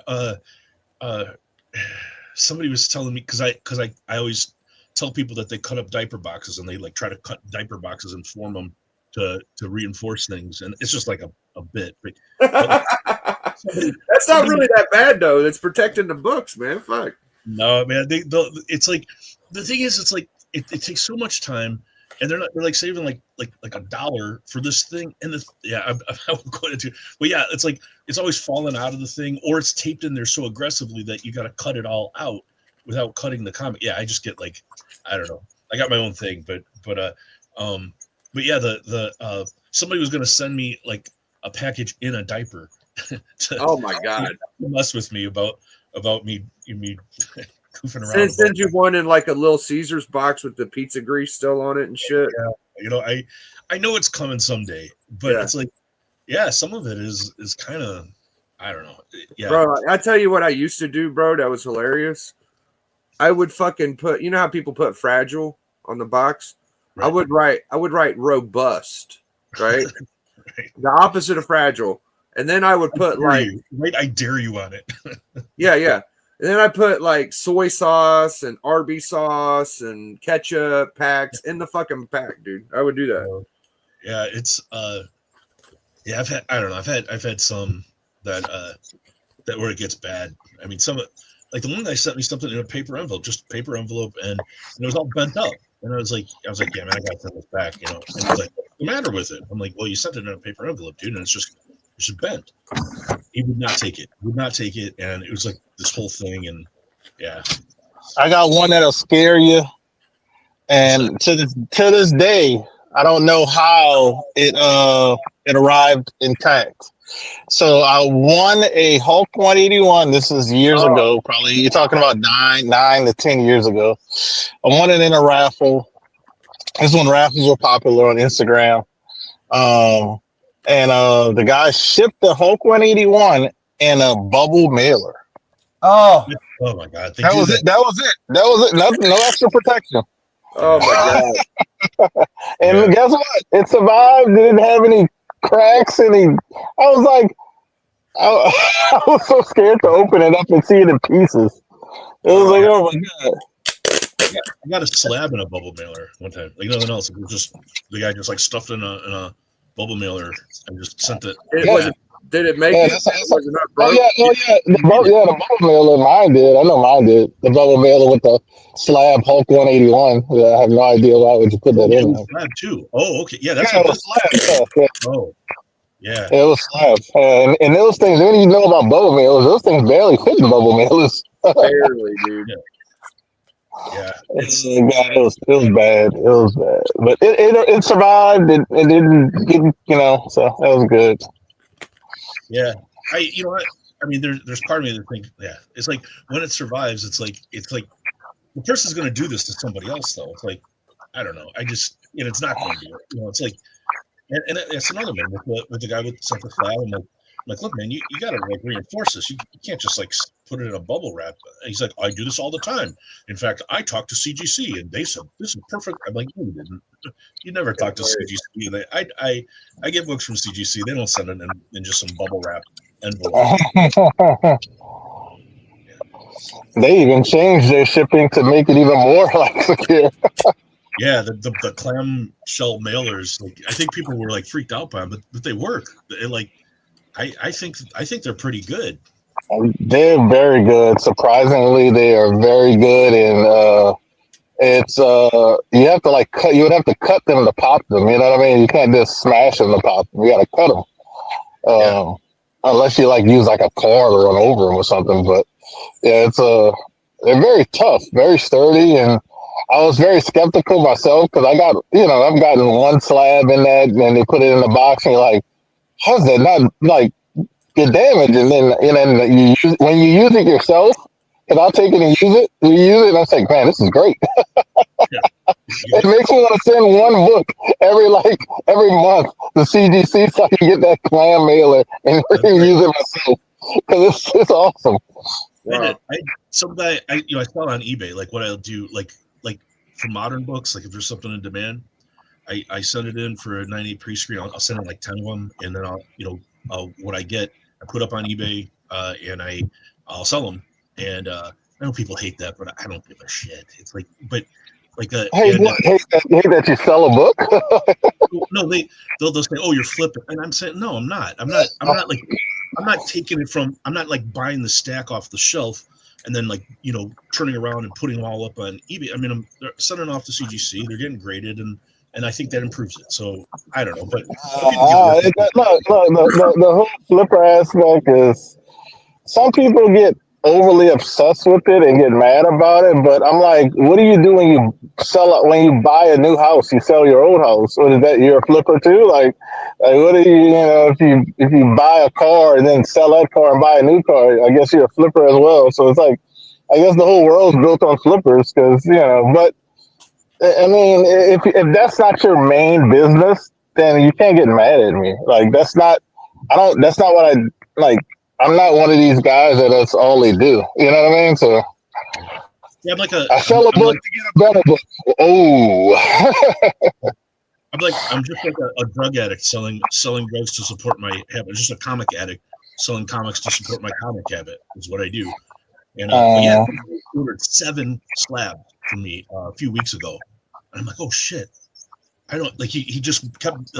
Somebody was telling me because I always tell people that they cut up diaper boxes and they like try to cut diaper boxes and form them to reinforce things, and it's just like a bit. But that's not really that bad though. It's protecting the books, man. Fuck. No, man. It's like the thing is, it's like it takes so much time, and they're like saving like $1 for this thing, and I won't go into. But yeah, it's like it's always falling out of the thing, or it's taped in there so aggressively that you got to cut it all out without cutting the comic. Yeah, I just get like I don't know. I got my own thing, but yeah, the somebody was going to send me like a package in a diaper. Oh my god! To mess with me about me goofing around. Send you one in like a Little Caesars box with the pizza grease still on it and shit. Yeah, I know it's coming someday, but it's like, yeah, some of it is kind of I don't know. Yeah, bro, I tell you what I used to do, bro. That was hilarious. I would fucking put. You know how people put fragile on the box. Right. I would write robust, right? Right. The opposite of fragile. And then I would put like I dare you on it. yeah. And then I put like soy sauce and RB sauce and ketchup packs in the fucking pack, dude. I would do that. Yeah, it's I've had some that where it gets bad. I mean, some like the one guy sent me something in a paper envelope, and it was all bent up. And I was like, yeah, man, I gotta send this back, And it was like the matter with it? I'm like, well, you sent it in a paper envelope, dude, and it's just bent. He would not take it. And it was like this whole thing, and yeah. I got one that'll scare you, and to this day, I don't know how it arrived intact. So I won a Hulk 181. This is years ago, probably. You're talking about 9 to 10 years ago. I won it in a raffle. This is when raffles were popular on Instagram. And the guy shipped the Hulk 181 in a bubble mailer. Oh, Oh my God. That was it. That was it. No extra protection. Oh my god! And guess what? It survived. It didn't have any cracks. I was like, I was so scared to open it up and see it in pieces. It was like, oh my god. I got a slab in a bubble mailer one time. Like nothing else. It was just the guy just like stuffed in a bubble mailer and just sent it. Did it make it? Was it not broke? The bubble mailer. Mine did. I know mine did. The bubble mailer with the slab Hulk 181. Yeah, I have no idea why would you put that in there. Slab too. Oh, okay. Yeah, that's it was slab. Yeah. Oh, yeah. It was slab. And those things, when you know about bubble mailers, those things barely fit in bubble mailers. Barely, dude. Yeah. It was bad. It was bad. But it survived. It didn't, so that was good. Yeah. I mean, there's part of me that think, yeah, it's like when it survives, it's like the person's going to do this to somebody else, though. It's like, I don't know. It's not going to be, it's like, and it's another man with the guy with the center flat. I'm like, look, man, you got to like reinforce this. You can't just like put it in a bubble wrap. He's like, I do this all the time. In fact, I talked to CGC and they said this is perfect. I'm like, no, you didn't. You never talked to CGC. I get books from CGC. They don't send it in just some bubble wrap envelope. They even changed their shipping to make it even more like secure. Yeah, the clam shell mailers. Like, I think people were like freaked out by them, but they work. I think they're pretty good. They're very good. Surprisingly, they are very good, and it's you have to cut. You would have to cut them to pop them. You know what I mean? You can't just smash them to pop them. You got to cut them, unless you use a cord or an over them or something. But yeah, they're very tough, very sturdy, and I was very skeptical myself because I've gotten one slab in that, and they put it in the box, and you're like, how's that not get damaged? And then when you use it yourself, and I'll take it and use it, and I was like, man, this is great. It makes me want to send one book every month to CGC so I can get that clam mailer and use it myself because it's awesome. Wow. I saw on eBay like what I'll do like for modern books, like if there's something in demand, I send it in for a 98 pre-screen. I'll send in like 10 of them, and then I'll what I get I put up on eBay, and I'll sell them. And I know people hate that, but I don't give a shit. It's like, but like hate that you sell a book. No, they'll say, oh, you're flipping, and I'm saying, no, I'm not. I'm not taking it from. I'm not like buying the stack off the shelf and then turning around and putting them all up on eBay. I mean, they're sending off to CGC. They're getting graded, and I think that improves it. So I don't know, but the whole flipper aspect is some people get overly obsessed with it and get mad about it. But I'm like, what do you do when you when you buy a new house? You sell your old house, or is that you're a flipper too? Like what do if you buy a car and then sell that car and buy a new car? I guess you're a flipper as well. So it's like, I guess the whole world's built on flippers because But I mean, if that's not your main business, then you can't get mad at me. Like that's not what I like. I'm not one of these guys that's all they do. You know what I mean? So yeah, I sell a book to get a better book. Oh, I'm just like a drug addict selling drugs to support my habit. Just a comic addict selling comics to support my comic habit is what I do. And he ordered 7 slabs from me a few weeks ago, and I'm like, oh shit. I don't like. He just kept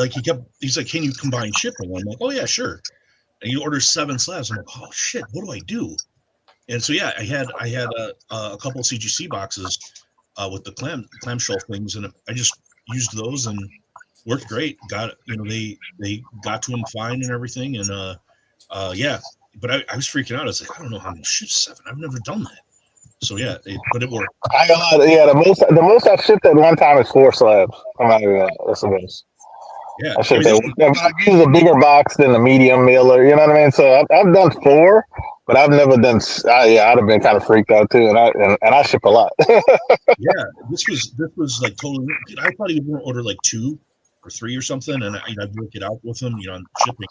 he's like, can you combine shipping? I'm like, oh yeah, sure. And he orders 7 slabs. I'm like, oh shit, what do I do? And so yeah, I had a couple of CGC boxes with the clamshell things, and I just used those, and worked great. Got they got to him fine and everything, and yeah. But I was freaking out. I was like, I don't know how to shoot 7. I've never done that. So yeah, but it worked. I got a lot. Yeah, the most I've shipped at one time is 4 slabs. I'm not even. That's the most. Yeah, I I shipped mean, that. But I use a bigger box than the medium mailer. You know what I mean? So I've done 4, but I've never done. Yeah, I'd have been kind of freaked out too, and I ship a lot. yeah, this was like totally. I thought he was going to order like 2 or 3 or something, and I'd work it out with him, on shipping.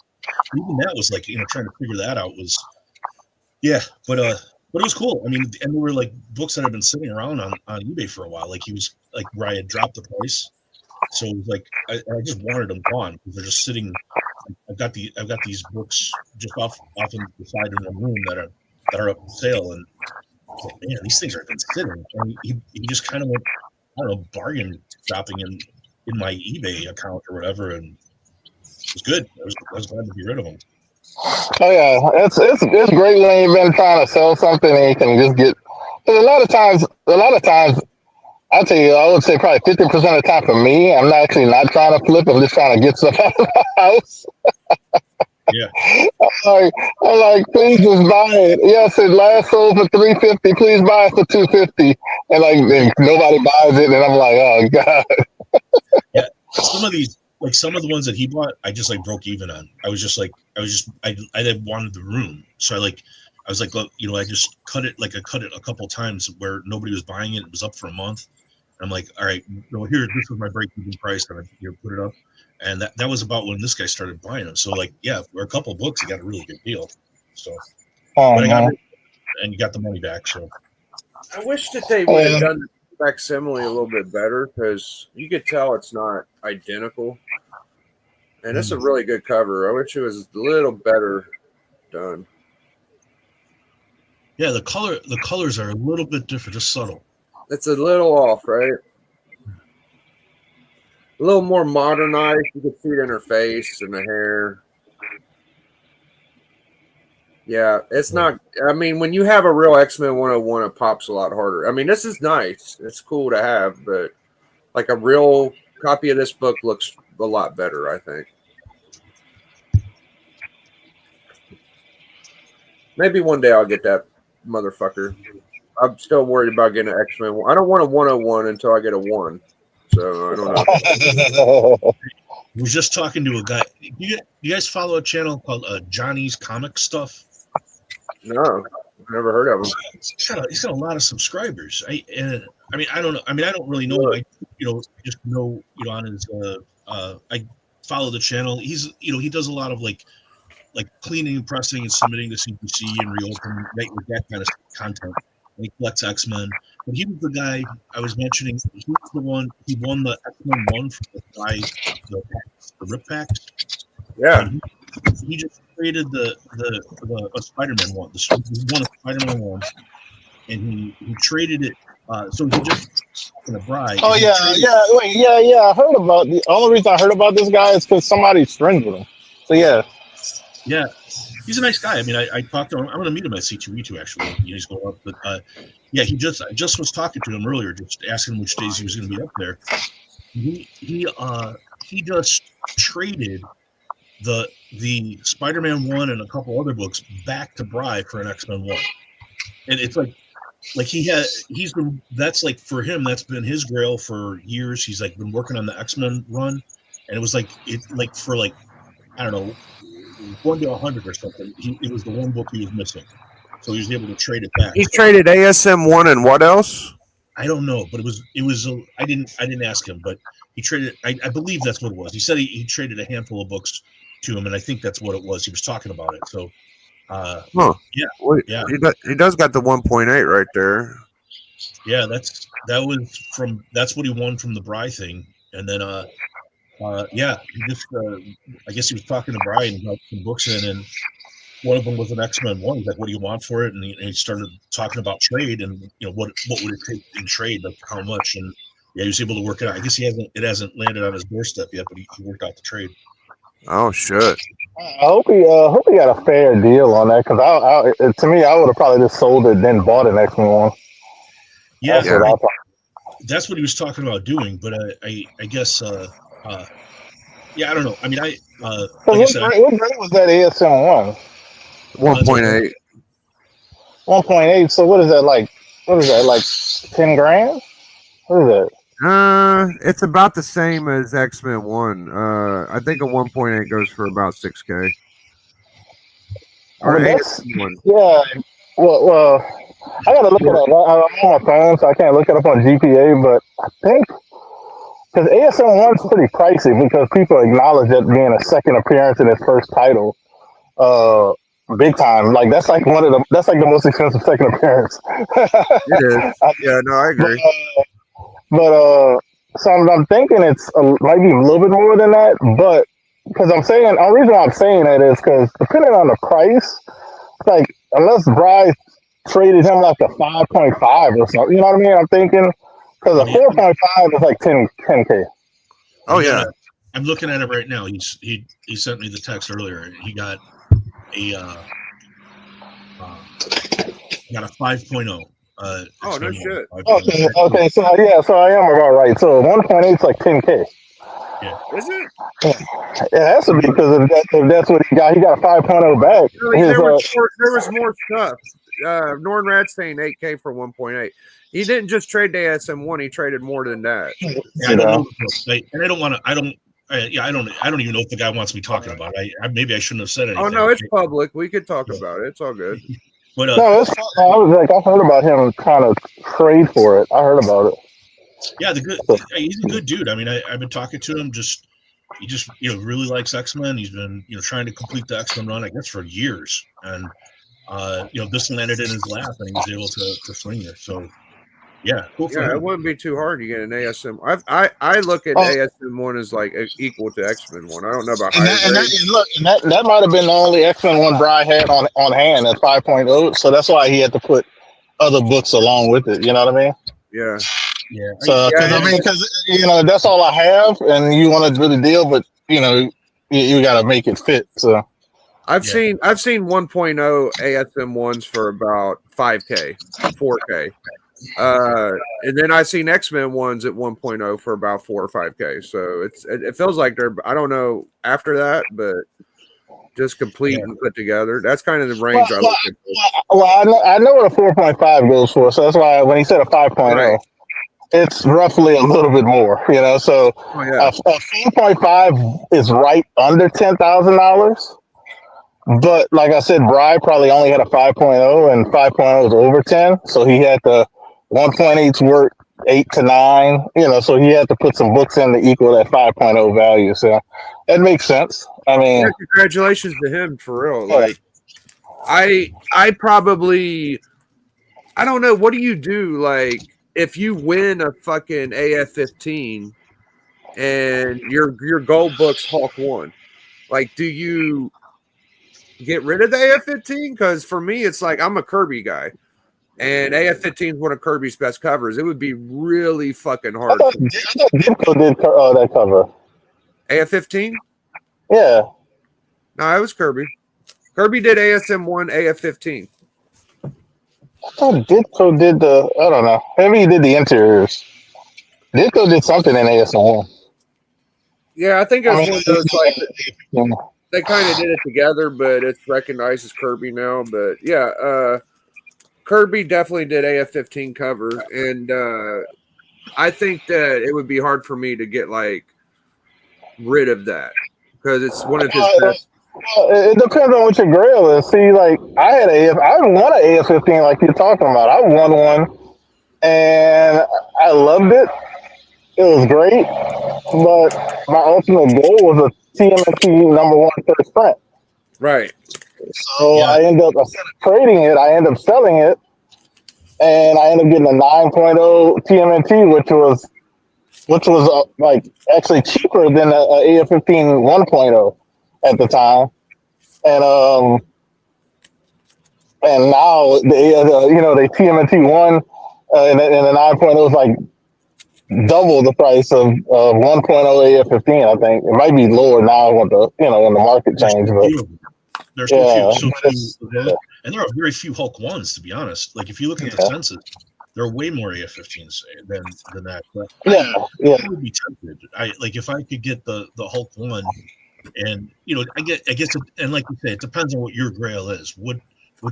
Even that was like, trying to figure that out was, yeah, but it was cool. I mean, and there were like books that had been sitting around on eBay for a while. Like he was like where I had dropped the price, so it was like I just wanted them gone because they're just sitting. I've got these books just off in the side in the room that are up for sale, and I was like, man, these things have been sitting. And he just kind of went, I don't know, bargain shopping in my eBay account or whatever, and it was good. I was glad to be rid of them. Oh yeah, it's great when you've been trying to sell something and you can just get. Cause a lot of times, I'll tell you, I would say probably 50% of the time for me, I'm not actually not trying to flip. I'm just trying to get stuff out of the house. Yeah, I'm like, please just buy it. Yes, it last sold for 350. Please buy it for 250. And nobody buys it, and I'm like, oh god. yeah. Some of the ones that he bought, I just like broke even on. I wanted the room, so I was like, look, I just cut it. Like I cut it a couple times where nobody was buying it. It was up for a month. I'm like, all right, here, this was my break-even price, and I put it up, and that was about when this guy started buying them. So like, yeah, for a couple of books, he got a really good deal. So, but I got it, and you got the money back. So I wish that they would have done the facsimile a little bit better because you could tell it's not identical. And it's a really good cover. I wish it was a little better done. yeah, the colors are a little bit different, just subtle. It's a little off, right? A little more modernized. You can see it in her face and the hair. Yeah, it's not. I mean, when you have a real X-Men 101, it pops a lot harder. I mean, this is nice. It's cool to have, but like a real copy of this book looks a lot better, I think. Maybe one day I'll get that motherfucker. I'm still worried about getting an X-Men. I don't want a 101 until I get a 1. So I don't know. I was just talking to a guy. You guys follow a channel called Johnny's Comic Stuff? No, never heard of him. He's got a lot of subscribers. I mean, I don't know. I mean, I don't really know. I just know on his. I follow the channel. He does a lot of like cleaning, pressing, and submitting to CPC and reopening, right, with that kind of content. And he collects X-Men. But he was the guy I was mentioning. He was the one. He won the X-Men 1 from the guy, the rip packs. Yeah. He just created the Spider-Man 1. He won a Spider-Man 1, and he traded it. So he just in a bride. Oh yeah. I heard about the only reason I heard about this guy is because somebody's friends with him. So yeah. Yeah, he's a nice guy. I mean, I talked to him. I'm going to meet him at C2E2 actually. He's going up, but yeah, I just was talking to him earlier, just asking him which days he was going to be up there. He just traded the Spider-Man 1 and a couple other books back to Bry for an X-Men 1, and it's like that's like for him, that's been his grail for years. He's like been working on the X-Men run, and it was like for like, I don't know, 1 to 100 or something. It was the one book he was missing, so he was able to trade it back. He traded ASM 1 and what else? I don't know, but it was. I didn't ask him, but he traded. I believe that's what it was. He said he traded a handful of books to him, and I think that's what it was. He was talking about it. So, Yeah. Well, yeah. He does got the 1.8 right there. Yeah, that's what he won from the Bry thing, and then yeah, he just I guess he was talking to Brian about some books in, and one of them was an X-Men 1. He's like, "What do you want for it?" And he started talking about trade, and what would it take in trade, like how much, and yeah, he was able to work it out. I guess it hasn't landed on his doorstep yet, but he worked out the trade. Oh shit! I hope he got a fair deal on that, because to me, I would have probably just sold it, then bought an X-Men 1. Yeah, that's what he was talking about doing. But I guess Yeah, I don't know. I mean, like I What said, grade was that ASM 1.8. 1.8. So what is that like? What is that like? 10 grand? What is that? It's about the same as X-Men 1. I think a 1.8 goes for about 6K. Or Well, that's ASM 1. yeah. Well, I gotta look it up. I'm on my phone, so I can't look it up on GPA. But I think because ASM one's pretty pricey because people acknowledge it being a second appearance in his first title. Uh, Big time. Like that's like the most expensive second appearance. It is. I- Yeah, no, I but agree. so I'm thinking it's might be a little bit more than that. But because the reason why I'm saying that is because depending on the price, like unless Bryce traded him like a 5.5 or something, you know what I mean? I'm thinking because a oh yeah, 4.5 is like 10K. Oh, he got yeah. a. I'm looking at it right now. He sent me the text earlier. He got a got a 5.0. Oh, no X-Men 1 shit. 5.0. Okay, so yeah, so I am about right. So 1.8 is like 10K. Yeah. Is it? It has to be because if that's what he got a 5.0 back. Really, there was more stuff. Norn Rad's saying 8K for 1.8. He didn't just trade the ASM1, he traded more than that. Yeah, I don't know. And I don't want to. I don't. Yeah, I don't even know if the guy wants me talking about it. Maybe I shouldn't have said anything. Oh, no, it's public. We could talk about it. It's all good. But No, it's fine. I heard about him trying to trade for it. I heard about it. yeah, So, he's a good dude. I mean, I've been talking to him. He just really likes X-Men. He's been trying to complete the X-Men run, I guess, for years. And this landed in his lap, and he was able to swing it. So yeah, cool for Yeah, it him. wouldn't be too hard to get an ASM. I look at oh, ASM1 as like equal to X-Men 1. I don't know about and higher that, and that, grade. and look, and that might have been the only X-Men one Bry had on hand at 5.0. So that's why he had to put other books along with it. You know what I mean? Yeah. Yeah, So, Yeah, because that's all I have, and you want to do the deal, but you got to make it fit. So, I've yeah, seen 1.0 ASM1s for about 5K, 4K. And then I've seen X-Men ones at 1.0 for about 4 or 5K. So it feels like they're, I don't know after that, but just complete yeah, and put together. That's kind of the well, range I well, look at. I know what a 4.5 goes for. So that's why when he said a Right. 5.0, it's roughly a little bit more. So Oh yeah. a 4.5 is right under $10,000. But like I said, Bry probably only had a 5.0 and 5.0 is over 10. So he had the 1.8's worth 8 to 9, so he had to put some books in to equal that 5.0 value. So it makes sense. I Yeah, mean, congratulations to him for real. yeah. Like I probably I don't know, what do you do like if you win a fucking AF15 and your gold book's Hawk 1? Like do you get rid of the AF15? Because for me, it's like I'm a Kirby guy, and AF15 is one of Kirby's best covers. It would be really fucking I hard thought, for me. I thought Ditko did that cover. AF15? Yeah. No, it was Kirby. Kirby did ASM1, AF15. I thought Ditko did I don't know. Maybe he did the interiors. Ditko did something in ASM1. Yeah, I think it I was mean, one of those like yeah. they kind of did it together, but it's recognized as Kirby now. But yeah, Kirby definitely did AF15 covers, and I think that it would be hard for me to get like rid of that because it's one of his best. It depends on what your grail is. See, like I won an AF15 like you're talking about. I won one and I loved it. It was great, but my ultimate goal was a TMNT number one first print. Right. So yeah, instead of trading it, I ended up selling it, and I ended up getting a 9.0 TMNT, which was like actually cheaper than a AF15 1.0 at the time, and now the TMNT one and the 9.0 is like double the price of 1.0 AF15. I think it might be lower now with when the market there's changed, so but few of them. There's yeah, so but few of those, and there are very few Hulk ones, to be honest. Like if you look at the census, There are way more AF-15s than that. But Yeah, yeah. I would be tempted. If I could get the Hulk one, and I guess and like you say, it depends on what your grail is. What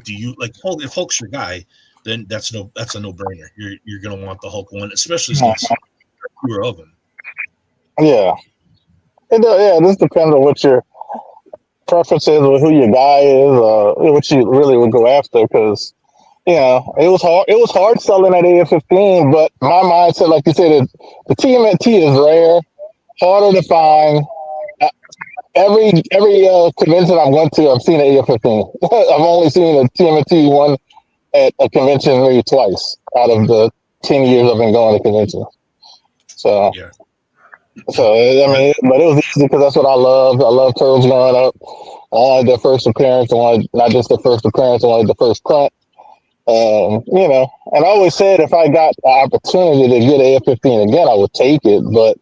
do you like? Hulk, if Hulk's your guy, then that's a no brainer. You're gonna want the Hulk one, especially since there are fewer of them. Yeah. Yeah, this depends on what your preference is or who your guy is, what you really would go after. Because it was hard. It was hard selling at AF-15, but my mindset, like you said, the TMNT is rare, harder to find. Uh, every convention I've went to, I've seen an AF-15. I've only seen a TMNT one at a convention maybe twice out of the 10 years I've been going to conventions. So. Yeah. So I mean, but it was easy because that's what I loved. I loved Turtles growing up. I wanted their first appearance. I wanted not just the first appearance. I wanted the first print. And I always said if I got the opportunity to get AF-15 again, I would take it. But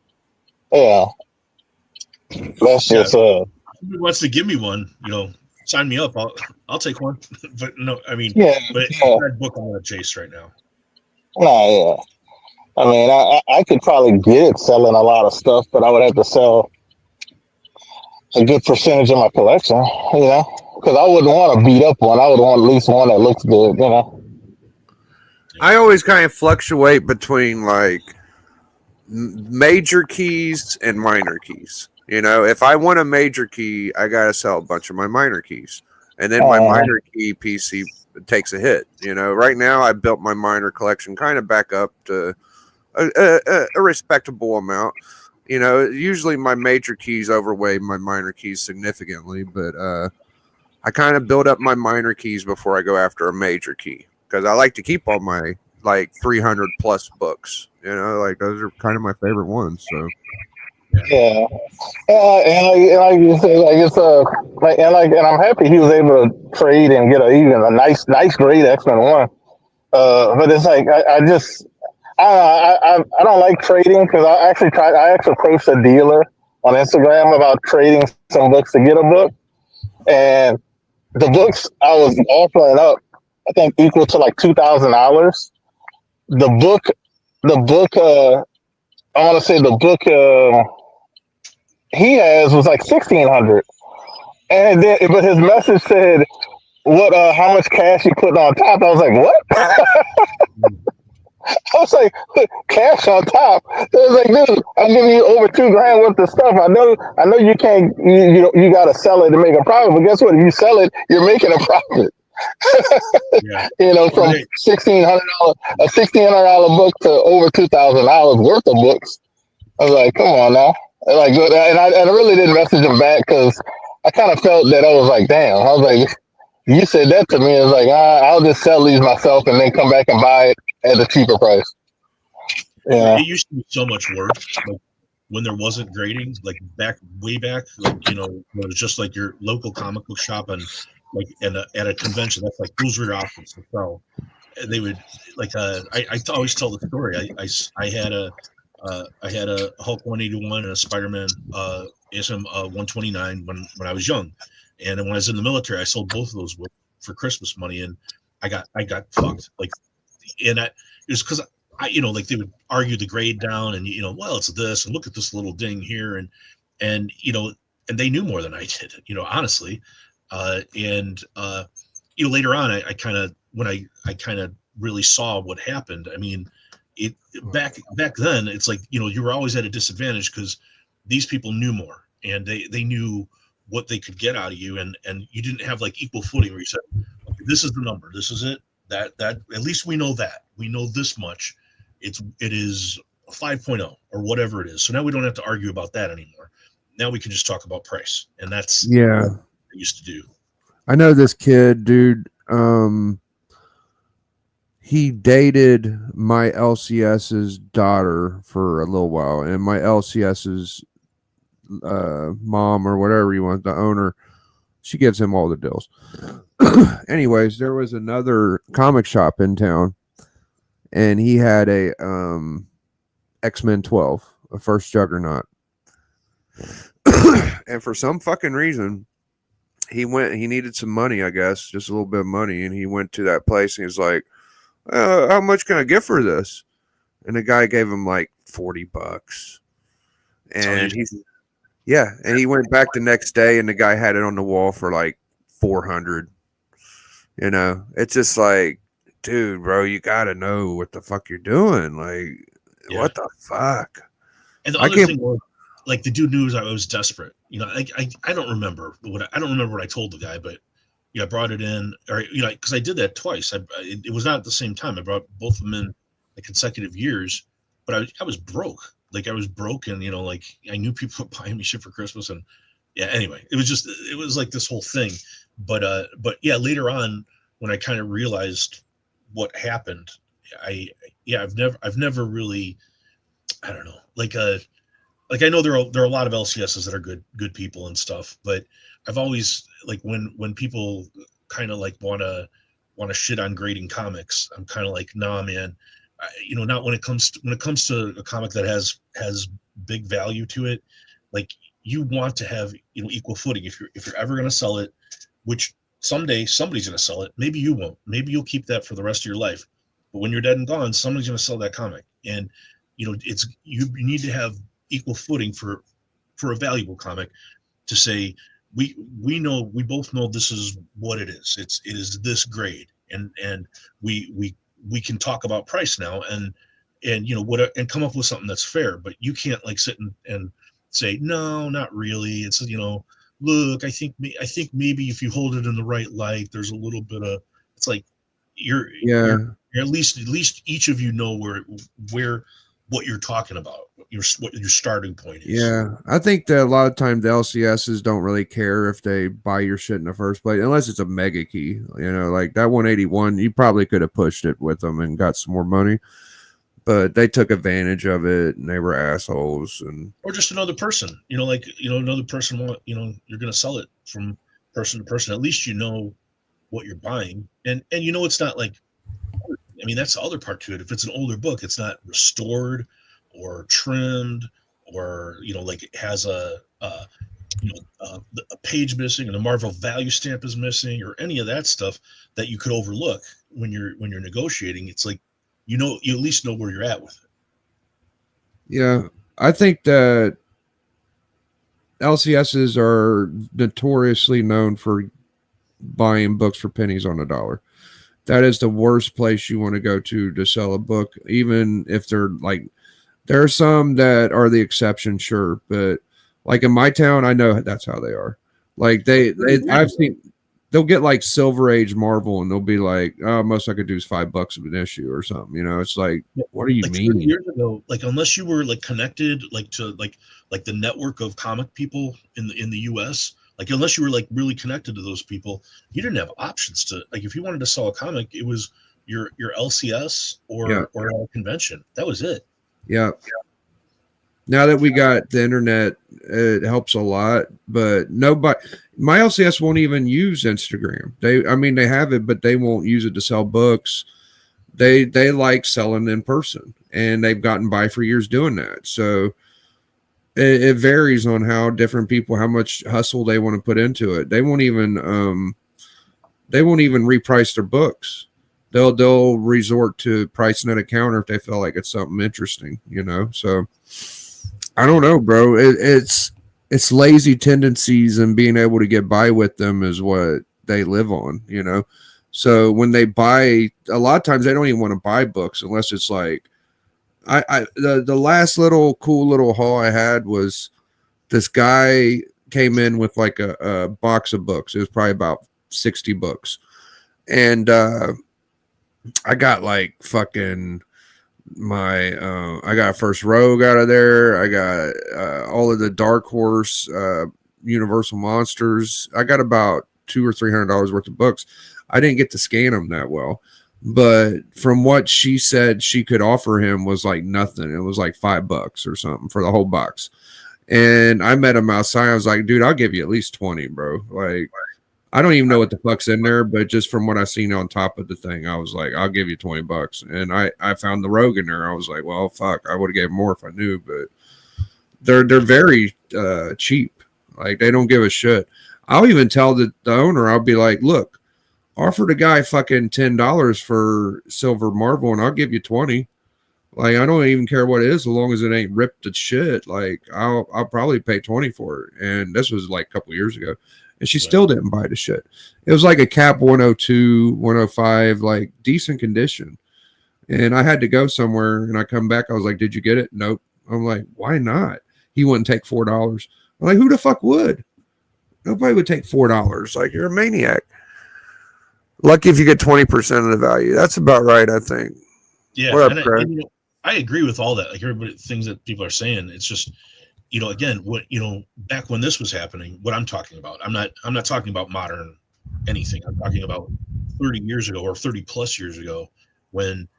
that's just Who wants to give me one? Sign me up. I'll take one. But no, I mean, but it's that book I'm gonna chase right now. Yeah. I mean, I could probably get it selling a lot of stuff, but I would have to sell a good percentage of my collection, because I wouldn't want to beat up one. I would want at least one that looks good, I always kind of fluctuate between like major keys and minor keys. If I want a major key, I gotta sell a bunch of my minor keys, and then my minor key PC takes a hit. Right now I built my minor collection kind of back up to a respectable amount. Usually my major keys overweigh my minor keys significantly, but I kind of build up my minor keys before I go after a major key because I like to keep all my like 300 plus books. Like those are kind of my favorite ones. So yeah, and like you say, and I'm happy he was able to trade and get even a nice great X-Men one. But it's like I just. I don't like trading because I actually approached a dealer on Instagram about trading some books to get a book, and the books I was offering up, I think equal to like $2,000. The book, I want to say the book he has was like 1,600, and then but his message said what how much cash he put on top. I was like, what? I was like, cash on top. I was like, dude, I'm giving you over $2,000 worth of stuff. I know you can't, you got to sell it to make a profit. But guess what? If you sell it, you're making a profit. From $1,600 book to over $2,000 worth of books. I was like, come on now. Like, and I really didn't message him back because I kind of felt that I was like, damn. I was like, you said that to me. I was like, I'll just sell these myself and then come back and buy it at a cheaper price. Yeah. It used to be so much worse when there wasn't grading, like way back, it was just like your local comic book shop and like at a convention. That's like those were your options to sell. And they would I always tell the story. I had a Hulk 181 and a Spider-Man ASM 129 when I was young, and then when I was in the military, I sold both of those for Christmas money, and I got fucked. And it was because they would argue the grade down, and well, it's this, and look at this little ding here, and they knew more than I did, honestly. Later on, I kind of when I kind of really saw what happened. I mean, it back then, it's like you were always at a disadvantage because these people knew more, and they knew what they could get out of you, and you didn't have like equal footing where you said, okay, this is the number, this is it. That at least we know this much. It is a 5.0 or whatever it is. So now we don't have to argue about that anymore. Now we can just talk about price, and that's what I used to do. I know this kid, dude. He dated my LCS's daughter for a little while, and my LCS's mom or whatever you want, the owner, she gives him all the deals. Anyways, there was another comic shop in town, and he had a X-Men 12, a first Juggernaut. And for some fucking reason, he needed some money, I guess, just a little bit of money, and he went to that place and he was like, How much can I get for this? And the guy gave him like $40. And he's yeah, and he went back the next day, and the guy had it on the wall for like 400. You know, it's just like, dude, bro, you gotta know what the fuck you're doing. Like, Yeah. what the fuck? And the I other can't. thing was, like, the dude knew I was desperate. You know, I don't remember what I told the guy, but yeah, I brought it in, or you know, because I did that twice. It was not at the same time. I brought both of them in like consecutive years, but I was broke. Like I was broke, and you know, like I knew people were buying me shit for Christmas, and yeah. Anyway, it was like this whole thing. But yeah, later on when I kind of realized what happened, I've never really, I don't know, like I know there are a lot of LCSs that are good people and stuff, but I've always like when people kind of like want to shit on grading comics, I'm kind of like, nah, man, you know, not when it comes to a comic that has big value to it. Like you want to have, you know, equal footing if you're ever going to sell it, which someday somebody's going to sell it. Maybe you won't. Maybe you'll keep that for the rest of your life. But when you're dead and gone, somebody's going to sell that comic, and you know it's you need to have equal footing for a valuable comic to say we both know this is what it is. It is this grade, and we can talk about price now and you know what and come up with something that's fair. But you can't like sit and say no, not really. It's, you know, look, I think maybe if you hold it in the right light, there's a little bit of, it's like you're Yeah, at least each of you know where what you're talking about, what your starting point is. yeah. I think that a lot of times the LCSs don't really care if they buy your shit in the first place, unless it's a mega key. You know, like that 181, you probably could have pushed it with them and got some more money, but they took advantage of it and they were assholes. And Or just another person, you know, like, you know, another person want, you know, you're going to sell it from person to person. At least you know what you're buying, and you know it's not like, I mean, that's the other part to it. If it's an older book, it's not restored or trimmed, or you know, like it has you know a page missing and the Marvel value stamp is missing, or any of that stuff that you could overlook when you're negotiating. It's like, you know, you at least know where you're at with it. yeah, I think that LCSs are notoriously known for buying books for pennies on the dollar. That is the worst place you want to go to sell a book, even if they're like, there are some that are the exception, sure, but like in my town, I know that's how they are. Like I've seen they'll get like Silver Age Marvel, and they'll be like, "Oh, most I could do is $5 of an issue or something." You know, it's like, what do you Like mean? 30 years ago, like unless you were like connected like to like the network of comic people in the US, like unless you were like really connected to those people, you didn't have options to, like, if you wanted to sell a comic, it was your LCS Yeah, or a convention. That was it. yeah. Now that we got the internet, it helps a lot. But nobody, my LCS won't even use Instagram. I mean, they have it, but they won't use it to sell books. They like selling in person, and they've gotten by for years doing that. So it varies on how different people, how much hustle they want to put into it. They won't even reprice their books. They'll resort to pricing at a counter if they feel like it's something interesting, you know. So I don't know, bro. It's lazy tendencies, and being able to get by with them is what they live on, you know. So when they buy, a lot of times they don't even want to buy books unless it's like, the last little cool little haul I had was this guy came in with like a box of books. It was probably about 60 books, and I got like fucking I got First Rogue out of there. I got all of the Dark Horse Universal Monsters. I got about $200 or $300 worth of books. I didn't get to scan them that well, but from what she said she could offer him was like nothing. It was like $5 or something for the whole box. And I met him outside. I was like, dude, I'll give you at least 20, bro. Like, I don't even know what the fuck's in there, but just from what I seen on top of the thing, I was like, I'll give you $20. And I found the Rogue in there. I was like, well, fuck, I would have gave more if I knew, but they're very cheap. Like, they don't give a shit. I'll even tell the owner, I'll be like, look, offer the guy fucking $10 for Silver Marvel, and I'll give you 20. Like, I don't even care what it is, as long as it ain't ripped to shit. Like, I'll probably pay 20 for it. And this was like a couple years ago, and she still didn't buy the shit. It was like a Cap 102, 105, like decent condition. And I had to go somewhere, and I come back. I was like, "Did you get it?" Nope. I'm like, "Why not?" He wouldn't take $4. I'm like, "Who the fuck would?" Nobody would take $4. Like, you're a maniac. Lucky if you get 20% of the value. That's about right, I think. Yeah, What up, and Craig? I agree with all that. Like everybody, things that people are saying. It's just, again, what back when this was happening, what I'm talking about. I'm not talking about modern anything. I'm talking about 30 years ago or 30 plus years ago, when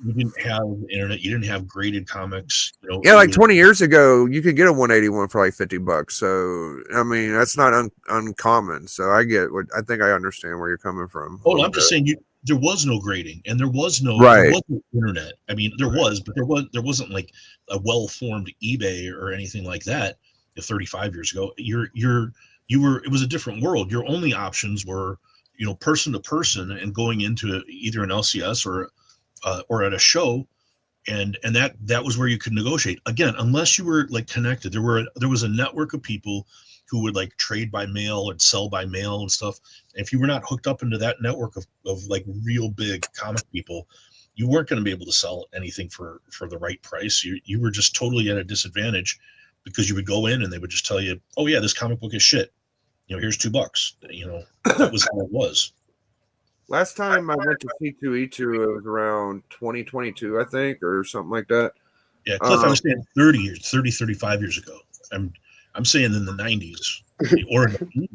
you didn't have the internet, you didn't have graded comics. Yeah, like 20 years ago, you could get a 181 for like $50. So, I mean, that's not uncommon. So, I think I understand where you're coming from. Oh, I'm just saying there was no grading, and there was no internet. I mean, there was, but there wasn't like a well-formed eBay or anything like that. 35 years ago, it was a different world. Your only options were, person to person and going into either an LCS or at a show, and that was where you could negotiate. Again, unless you were like connected, there was a network of people who would like trade by mail and sell by mail and stuff. And if you were not hooked up into that network of like real big comic people, you weren't going to be able to sell anything for the right price. You were just totally at a disadvantage, because you would go in and they would just tell you, "Oh yeah, this comic book is shit. Here's $2." That was how it was. Last time I went to C2E2, it was around 2022, I think, or something like that. Yeah, Cliff, I was saying 35 years ago. I'm saying in the 90s or in the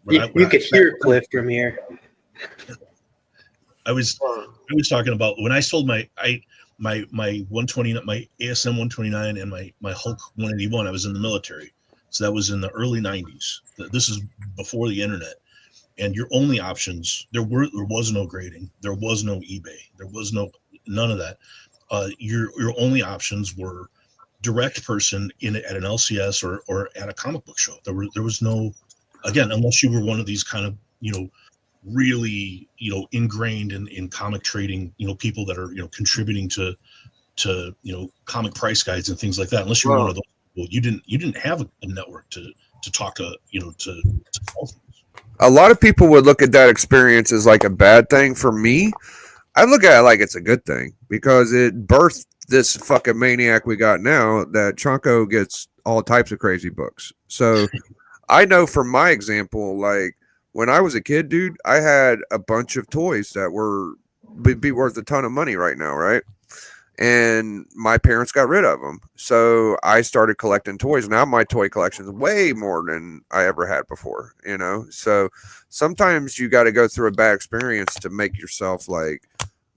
80s. You could hear Cliff from here. I was talking about when I sold my 129, my ASM 129 and my Hulk 181. I was in the military, so that was in the early 90s. This is before the internet, and your only options there was no grading, there was no eBay, there was none of that. Your only options were direct person at an LCS or at a comic book show. There was no, again, unless you were one of these kind of really ingrained in comic trading, people that are contributing to comic price guides and things like that. Unless you were one of those people, you didn't have a network to talk to to sell things. A lot of people would look at that experience as like a bad thing. For me, I look at it like it's a good thing, because it birthed this fucking maniac we got now, that Chonko gets all types of crazy books. So I know from my example, like when I was a kid, dude, I had a bunch of toys that would be worth a ton of money right now, right? And my parents got rid of them. So I started collecting toys. Now my toy collection is way more than I ever had before, So sometimes you got to go through a bad experience to make yourself like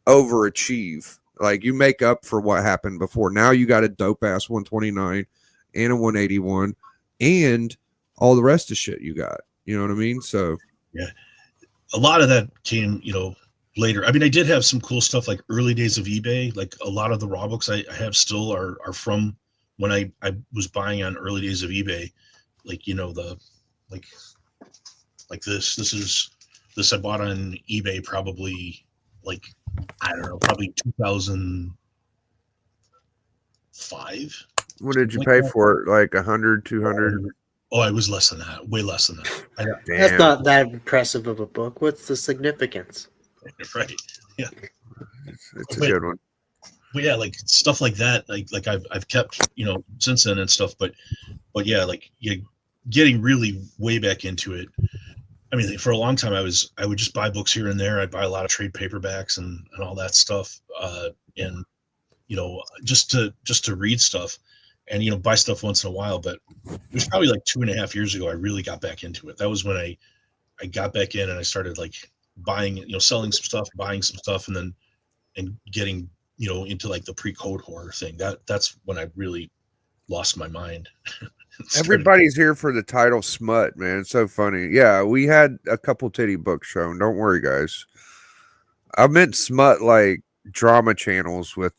overachieve. Like you make up for what happened before. Now you got a dope ass 129 and a 181 and all the rest of shit you got. You know what I mean? So yeah, a lot of that came, later. I mean, I did have some cool stuff like early days of eBay. Like a lot of the raw books I have still are from when I was buying on early days of eBay. Like, like this I bought on eBay probably like, I don't know, probably 2005. What did you pay for it? Like 100, 200? Oh, I was less than that. Way less than that. That's not that impressive of a book. What's the significance? Right. Yeah. It's a good one. But yeah, like stuff like that, like I've kept, since then and stuff. But yeah, like getting really way back into it. I mean, for a long time, I would just buy books here and there. I'd buy a lot of trade paperbacks and all that stuff, and just to read stuff, and buy stuff once in a while. But it was probably like 2.5 years ago I really got back into it. That was when I got back in and I started like buying, selling some stuff, buying some stuff, and getting into like the pre-code horror thing. That's when I really lost my mind. Everybody's here for the title Smut, man. It's so funny. Yeah, we had a couple titty books shown. Don't worry, guys. I meant Smut like drama channels with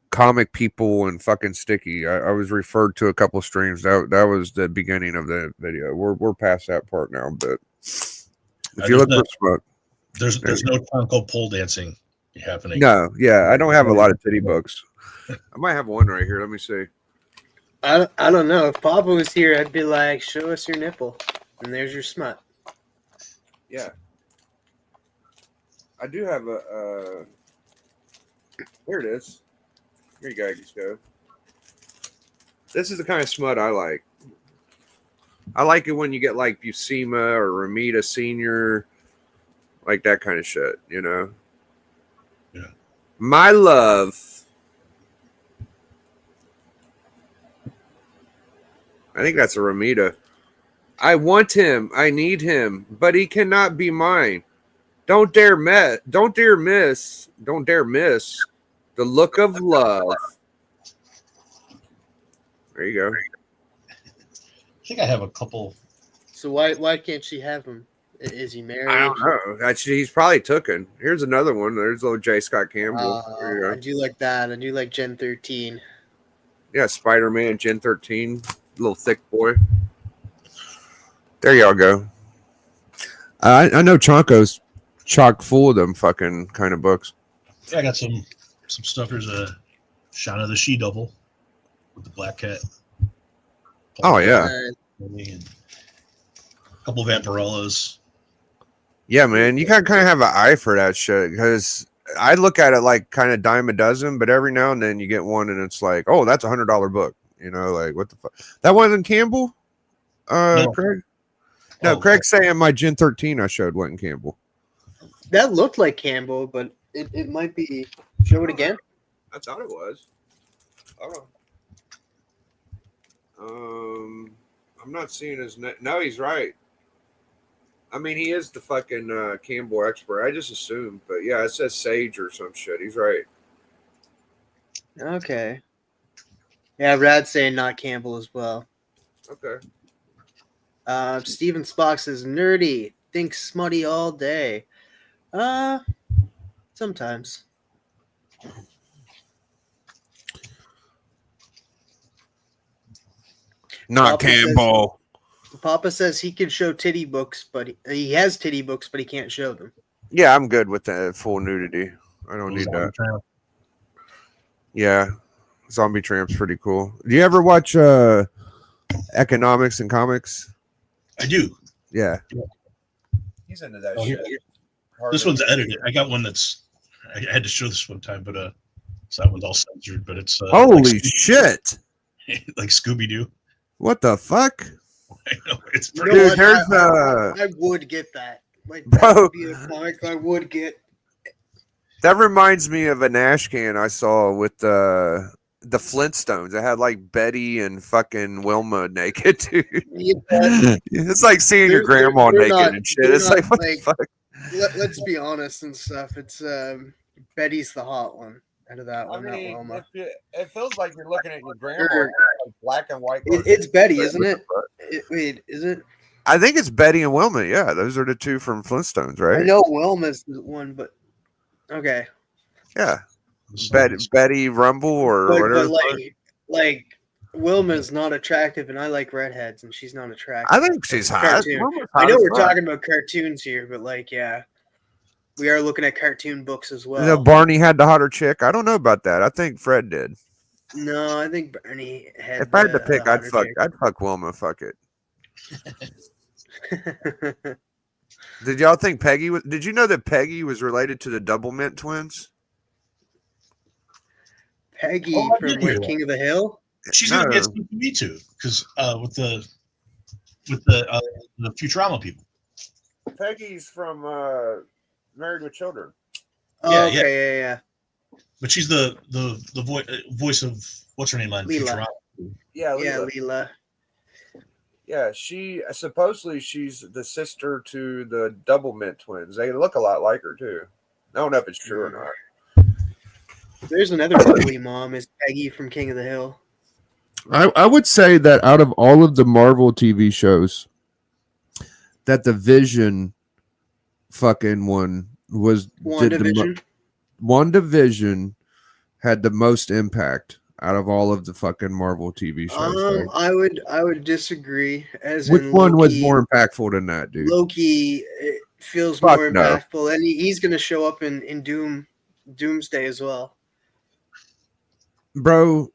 comic people and fucking Sticky. I was referred to a couple streams. That was the beginning of the video. We're past that part now, but if you look for Smut. There's no Tonko pole dancing happening. No, yeah, I don't have a lot of titty books. I might have one right here. Let me see. I don't know. If Papa was here, I'd be like, show us your nipple. And there's your smut. Yeah. I do have a. Here it is. Here you guys go. This is the kind of smut I like. I like it when you get like Buscema or Ramita Senior, like that kind of shit, you know? Yeah. My love. I think that's a Ramita. I want him. I need him, but he cannot be mine. Don't dare miss. Don't dare miss. Don't dare miss the look of love. There you go. I think I have a couple. So why can't she have him? Is he married? I don't know. Actually, he's probably tooken. Here's another one. There's little J. Scott Campbell. There you I go. do like that. I do like Gen 13. Yeah, Spider-Man, Gen 13. Little thick boy. There y'all go. I know Chonko's chock full of them fucking kind of books. Yeah, I got some stuff. There's a Shauna the She Double with the black cat. Oh, yeah. And a couple Vampirellas. Yeah, man. You gotta kind of have an eye for that shit because I look at it like kind of dime a dozen, but every now and then you get one and it's like, oh, that's $100 book. You know, like what the fuck? That wasn't Campbell? No. Craig? No, Craig's saying my Gen 13 I showed wasn't Campbell. That looked like Campbell, but it might be. Show it again. I thought it was. Hold on. I'm not seeing his name. No, he's right. I mean, he is the fucking Campbell expert. I just assumed, but yeah, it says Sage or some shit. He's right. Okay. Yeah, Rad's saying not Campbell as well. Okay. Steven Spock says nerdy. Think smutty all day. Sometimes. Not Papa Campbell. Papa says he can show titty books, but he has titty books, but he can't show them. Yeah, I'm good with the full nudity. I don't need that. Yeah. Zombie Tramp's pretty cool. Do you ever watch Economics and Comics? I do. Yeah. He's into that shit. This one's edited. I got one that's. I had to show this one time, but so that one's all censored. But it's holy shit! Like Scooby Doo. What the fuck? I know it's You pretty. know Dude, what? there's I would get that. Like Bro. that would be a comic I would get. That reminds me of an ash can I saw with the Flintstones. It had like Betty and fucking Wilma naked, dude. Yeah, It's like seeing your grandma they're naked not- and shit. they're It's not, like what like- the fuck? let's be honest and stuff. It's Betty's the hot one out of that one, not Wilma. It feels like you're looking at your Sure. like black and white. It's Betty, isn't it? Wait, is it? I think it's Betty and Wilma. Yeah, those are the two from Flintstones, I right? know Wilma's the one, but okay. Yeah, Betty Rumble or But whatever. like Wilma's not attractive, and I like redheads, and she's not attractive. I think she's It's a hot. cartoon. Wilma's I hot know as we're fuck. talking about cartoons here, but like, yeah, we are looking at cartoon books as well. You know, Barney had the hotter chick. I don't know about that. I think Fred did. No, I think Bernie had. If I had to pick, the I'd hotter fuck. chick. I'd fuck Wilma. Fuck it. Did y'all think Peggy was? Did you know that Peggy was related to the Double Mint twins? Peggy Oh, I from did hear that. King of the Hill. She's No. gonna get me too, because with the Futurama people. Peggy's from Married with Children. Oh, Yeah, okay, yeah. But she's the voice of what's her name on Leela. Futurama. Yeah, Yeah, Leela. Leela. Yeah, she supposedly she's the sister to the Double Mint twins. They look a lot like her too. I don't know if it's true or not. There's another ugly mom is Peggy from King of the Hill. I would say that out of all of the Marvel TV shows, that the Vision fucking one was WandaVision. WandaVision had the most impact out of all of the fucking Marvel TV shows. I would disagree. As Which in one was Loki- more impactful than that, dude? Loki, feels Fuck more no. impactful, and he's going to show up in Doomsday as well. Bro,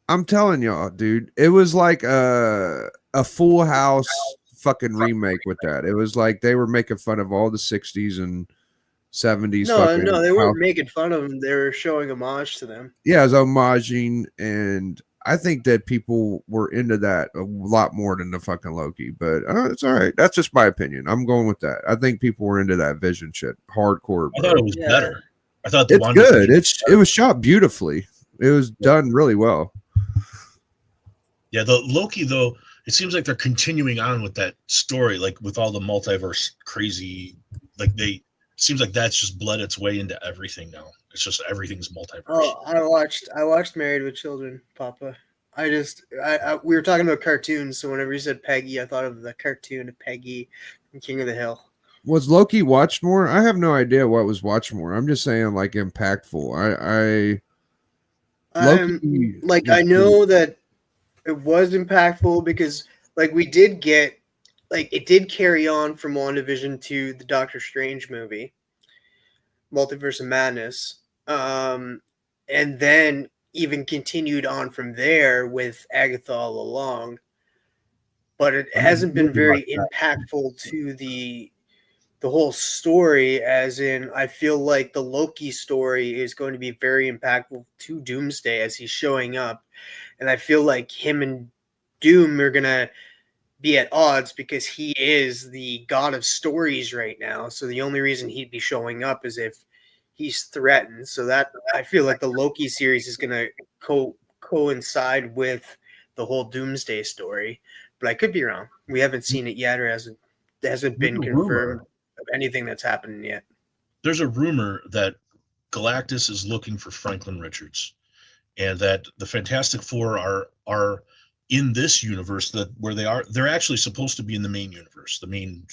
I'm telling y'all, dude, it was like a Full House fucking remake with that. It was like they were making fun of all the 60s and 70s No, fucking no, they house. weren't making fun of him. They were showing homage to them. Yeah, it was homaging, and I think that people were into that a lot more than the fucking Loki. But it's all right. That's just my opinion. I'm going with that. I think people were into that Vision shit hardcore. I Bro. thought it was Yeah. better. I thought the It's WandaVision good. was It was shot beautifully. It was done really well. Yeah, the Loki though, it seems like they're continuing on with that story, like with all the multiverse crazy. Like seems like that's just bled its way into everything now. It's just everything's multiverse. Oh, I watched Married with Children, Papa. We were talking about cartoons, so whenever you said Peggy, I thought of the cartoon of Peggy from King of the Hill. Was Loki watched more? I have no idea what was watched more. I'm just saying, like, impactful. Loki, Like, I know that it was impactful because, like, we did get, like, it did carry on from WandaVision to the Doctor Strange movie, Multiverse of Madness, and then even continued on from there with Agatha all along. But it hasn't been very impactful to the whole story, as in I feel like the Loki story is going to be very impactful to Doomsday as he's showing up. And I feel like him and Doom are going to be at odds because he is the god of stories right now. So the only reason he'd be showing up is if he's threatened. So that I feel like the Loki series is going to coincide with the whole Doomsday story. But I could be wrong. We haven't seen it yet, or hasn't been confirmed of anything that's happening yet. There's a rumor that Galactus is looking for Franklin Richards, and that the Fantastic Four are in this universe where they're actually supposed to be in the main universe, the main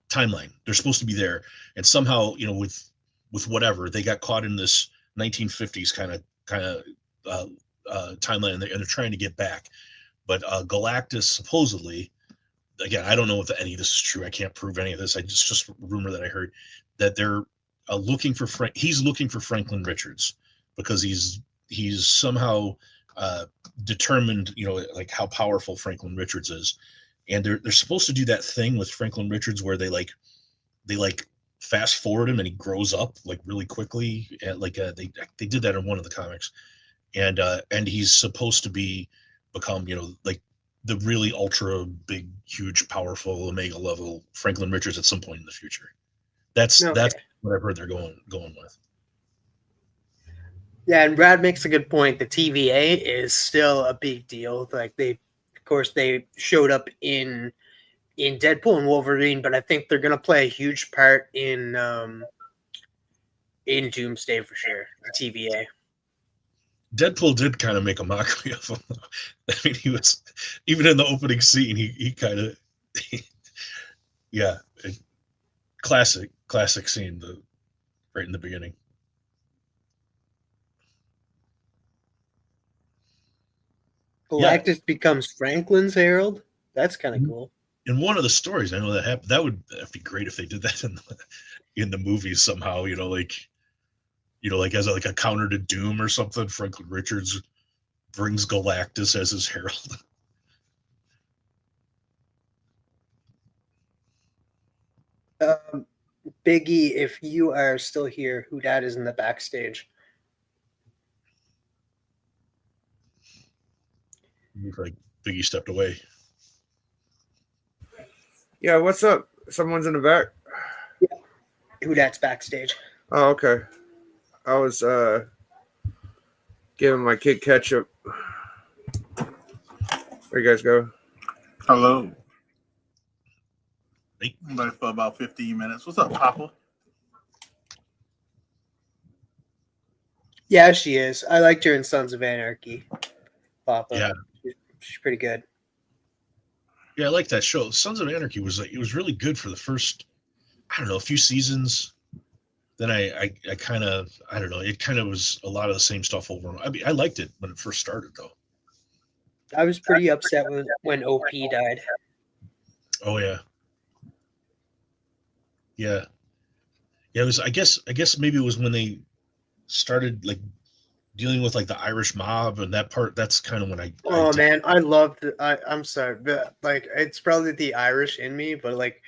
timeline. They're supposed to be there, and somehow with whatever they got caught in this 1950s kind of timeline, and they're trying to get back. But Galactus supposedly, again, I don't know if any of this is true. I can't prove any of this. Just a rumor that I heard that they're looking for he's looking for Franklin Richards because he's somehow determined, like how powerful Franklin Richards is, and they're supposed to do that thing with Franklin Richards where they fast forward him and he grows up like really quickly, and they did that in one of the comics, and he's supposed to become like the really ultra big, huge, powerful Omega level Franklin Richards at some point in the future. That's what I've heard they're going with. Yeah, and Brad makes a good point. The TVA is still a big deal. Like they showed up in Deadpool and Wolverine, but I think they're gonna play a huge part in Doomsday for sure. The TVA. Deadpool did kind of make a mockery of him. I mean, he was even in the opening scene. He kind of, yeah, classic scene right in the beginning. Galactus becomes Franklin's herald. That's kind of cool. In one of the stories, I know that happened. That'd be great if they did that in the movies somehow. Like as a counter to Doom or something. Franklin Richards brings Galactus as his herald. Biggie, if you are still here, who that is in the backstage? Like Biggie stepped away. Yeah, what's up? Someone's in the back. Yeah. Who that's backstage? Oh, okay. I was giving my kid ketchup. Where you guys go? Hello. Hey. Been for about 15 minutes. What's up, Papa? Yeah, she is. I liked her in Sons of Anarchy. Papa. Yeah. She's pretty good. Yeah, I like that show. Sons of Anarchy was really good for the first, a few seasons. Then I kind of, I don't know, it kind of was a lot of the same stuff over. I mean, I liked it when it first started, though. I was pretty upset when OP died. Oh yeah. Yeah. Yeah, it was I guess maybe it was when they started like dealing with like the Irish mob and that part. That's kind of when I Oh did. man, I loved it. I'm sorry, but like it's probably the Irish in me, but like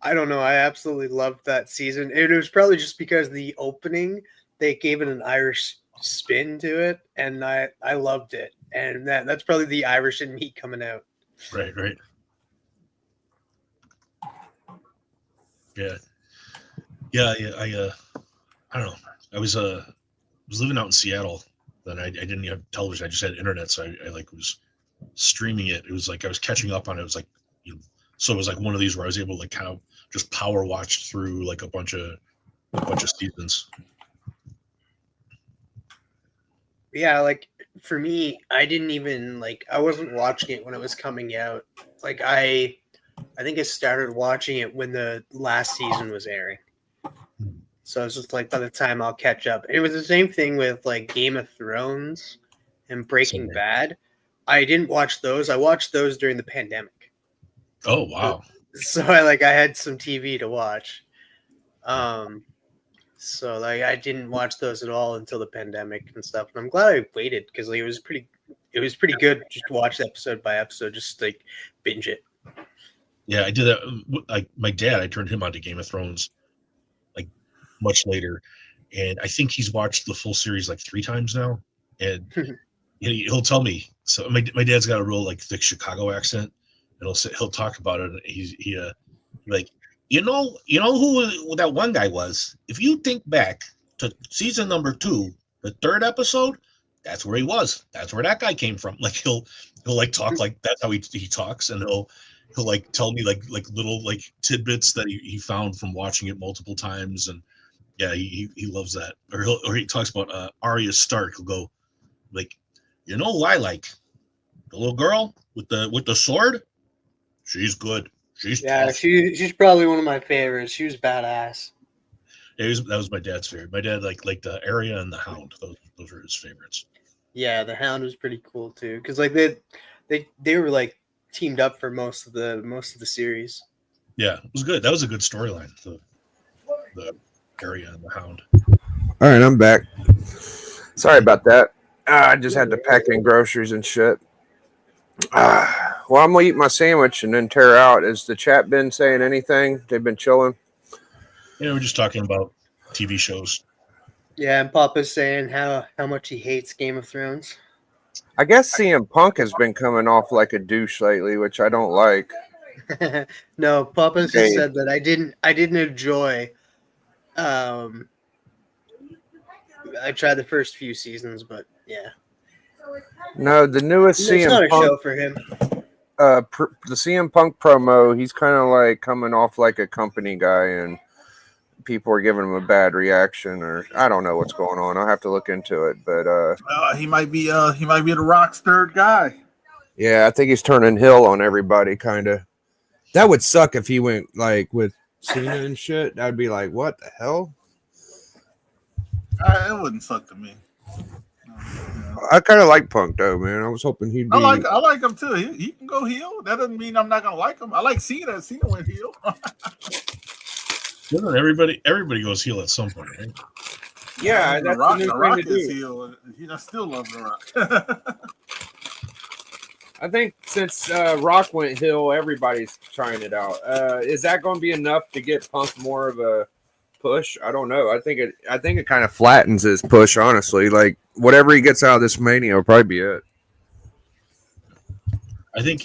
I don't know, I absolutely loved that season. It was probably just because the opening they gave it an Irish spin to it, and I loved it, and that's probably the Irish in me coming out. Right, right. Yeah. Yeah, yeah, I don't know. I was living out in Seattle. Then I didn't have television. I just had internet, so I like was streaming it. It was like I was catching up on it. It was like, you know, so it was like one of these where I was able to like kind of just power watch through like a bunch of seasons. Yeah, like for me, I didn't even like I wasn't watching it when it was coming out. Like I think I started watching it when the last season was airing. So it's just like by the time I'll catch up. It was the same thing with like Game of Thrones and Breaking So, Bad. I didn't watch those. I watched those during the pandemic. oh wow. So I had some TV to watch. So like I didn't watch those at all until the pandemic and stuff. And I'm glad I waited because like, it was pretty good just to watch episode by episode, just like binge it. Yeah, I did that. Like my dad, I turned him on to Game of Thrones like much later, and I think he's watched the full series like 3 times now. And he'll tell me. So my dad's got a real like thick Chicago accent, and he'll talk about it. And he like you know who that one guy was. If you think back to season number 2, the 3rd episode, that's where he was. That's where that guy came from. Like he'll like talk like that's how he talks, and he'll like tell me like little like tidbits that he found from watching it multiple times. And yeah, he loves that. Or he talks about Arya Stark. He'll go like, you know who I like? The little girl with the sword? She's good. She's Yeah, tough. she's probably one of my favorites. She was badass. That was my dad's favorite. My dad like the Arya and the Hound. Those are his favorites. Yeah, the Hound was pretty cool too, because like they were like teamed up for most of the series. Yeah, it was good. That was a good storyline. The Arya and the Hound. All right, I'm back. Sorry about that. I just had to pack in groceries and shit. Well, I'm gonna eat my sandwich and then tear out. Has the chat been saying anything? They've been chilling. Yeah, we're just talking about TV shows. Yeah, and Papa's saying how much he hates Game of Thrones. I guess CM Punk has been coming off like a douche lately, which I don't like. No, Papa's Hey. just said that I didn't enjoy. I tried the first few seasons, but yeah, No, the newest it's not CM a Punk, show for him. the CM Punk promo, he's kind of like coming off like a company guy, and people are giving him a bad reaction, or I don't know what's going on. I'll have to look into it, but He might be the Rock's third guy. yeah, I think he's turning heel on everybody, kind of. That would suck if he went like with Cena and shit. That'd be like, what the hell? It wouldn't suck to me. I kind of like Punk though, man. I was hoping he'd be. I like him too. He can go heel. That doesn't mean I'm not gonna like him. I like Cena. Cena went heel. Everybody goes heel at some point, right? Yeah, the Rock is heel. I still love the Rock. I think since Rock went heel, everybody's trying it out. Is that going to be enough to get Punk more of a push? I don't know. I think it kind of flattens his push, honestly. Like whatever he gets out of this Mania will probably be it. I think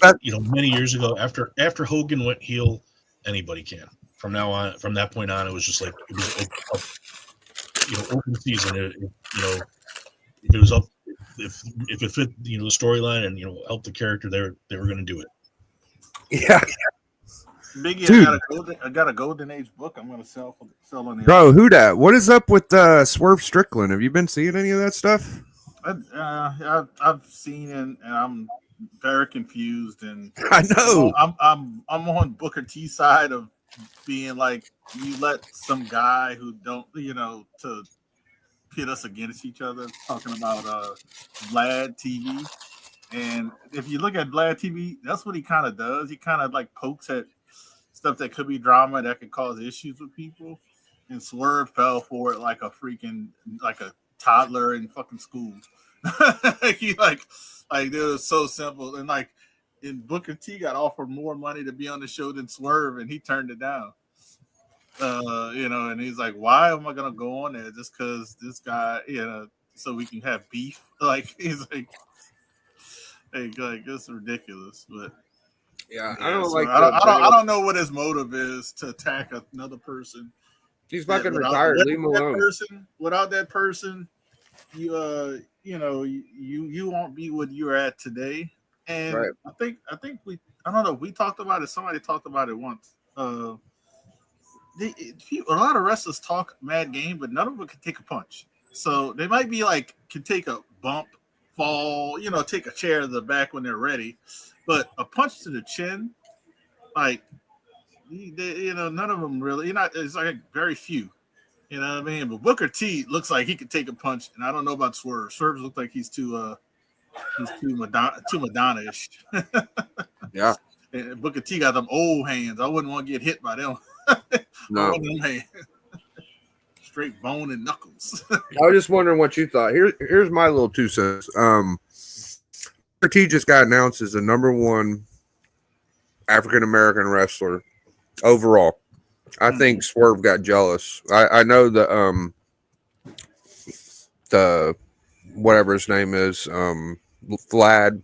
many years ago, after Hogan went heel, anybody can. From that point on, it was just like it was open season. If it was up, if it fit the storyline and helped the character, they were going to do it. Yeah, Biggie, dude. I got a Golden Age book. I'm going to sell on the. Bro, who that? What is up with Swerve Strickland? Have you been seeing any of that stuff? I've seen it, and I'm very confused. And I know I'm on Booker T's side of being like, you let some guy who don't to pit us against each other, talking about Vlad TV. And if you look at Vlad TV, that's what he kind of does. He kind of like pokes at stuff that could be drama that could cause issues with people. And Swerve fell for it like a toddler in fucking school. He like it was so simple. And like in Booker T got offered more money to be on the show than Swerve, and he turned it down. And he's like, why am I gonna go on there just because this guy, so we can have beef? Like he's like it's ridiculous. But Yeah, I don't know what his motive is to attack another person. He's fucking retired. Leave him alone. Without that person, you won't be what you're at today. And right. I think I don't know. We talked about it. Somebody talked about it once. A lot of wrestlers talk mad game, but none of them can take a punch. So they might be like can take a bump, fall, take a chair to the back when they're ready, but a punch to the chin, like none of them really. It's like very few. You know what I mean? But Booker T looks like he could take a punch, and I don't know about Swerve. Swerve looks like he's too Madonna-ish. Yeah. And Booker T got them old hands. I wouldn't want to get hit by them. No. Straight bone and knuckles. I was just wondering what you thought. Here's my little 2 cents. Booker T just got announced as the #1 African American wrestler overall. I think Swerve got jealous. I know the whatever his name is, Vlad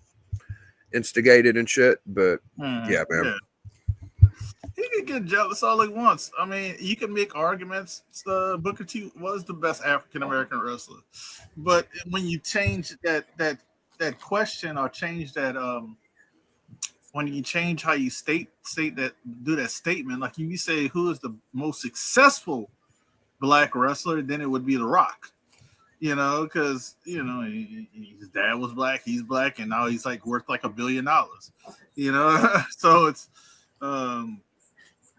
instigated and shit, but yeah, man. Yeah. He can get jealous all he wants. I mean, you can make arguments. Booker T was the best African American wrestler, but when you change that question or change that when you change how you state that, do that statement, like if you say who is the most successful black wrestler, then it would be The Rock. Because his dad was black, he's black, and now he's like worth like $1 billion. So it's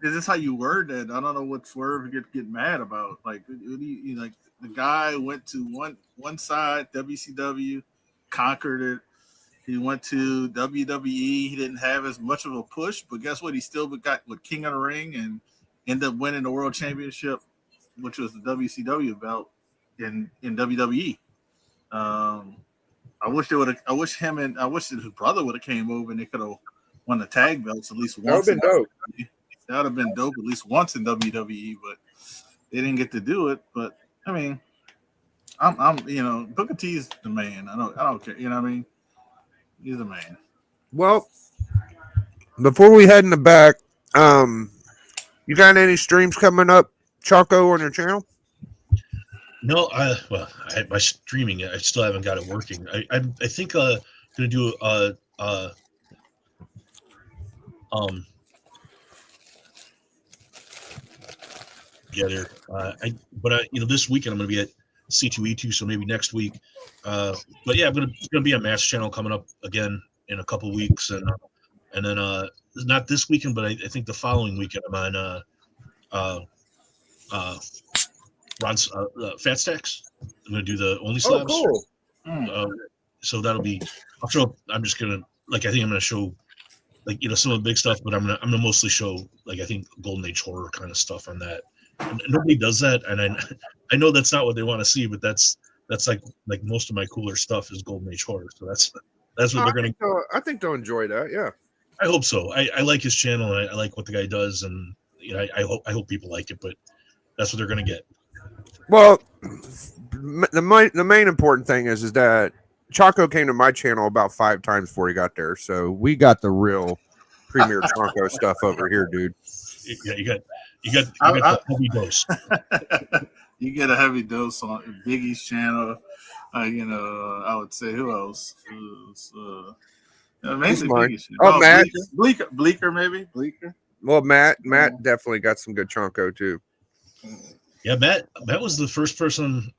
is this how you word that? I don't know what Swerve get mad about. Like, like the guy went to one side, WCW, conquered it. He went to WWE. He didn't have as much of a push, but guess what? He still got with King of the Ring and ended up winning the World Championship, which was the WCW belt in WWE. I wish his brother would have came over and they could have won the tag belts at least once. That would have been dope. That would have been dope at least once in WWE, but they didn't get to do it. But I mean, I'm Booker T's the man. I don't care. You know what I mean? He's the man. Well, before we head in the back, you got any streams coming up, Choco, on your channel? No, my streaming, I still haven't got it working. I think I'm gonna do together. This weekend I'm gonna be at C2E2, so maybe next week. But yeah, it's gonna be on Matt's channel coming up again in a couple weeks, and then not this weekend, but I think the following weekend I'm on Ron's Fat Stacks. I'm gonna do the Only Slabs. Oh, cool. So that'll be. I'm just gonna I think I'm gonna show some of the big stuff, but I'm gonna mostly show I think Golden Age horror kind of stuff on that. And nobody does that, and I know that's not what they want to see, but that's like most of my cooler stuff is Golden Age horror. So that's what they're gonna. I think they'll enjoy that. Yeah, I hope so. I like his channel, and I like what the guy does, and I hope people like it. But that's what they're gonna get. Well, the main important thing is that Choco came to my channel about 5 times before he got there, so we got the real premier Choco stuff over here, dude. Yeah, you got the heavy dose. You get a heavy dose on Biggie's channel. I would say who else? Mainly Biggie's channel. Oh, Matt. Bleeker, maybe. Bleeker. Well, Matt definitely got some good Choco too. Yeah, Matt was the first person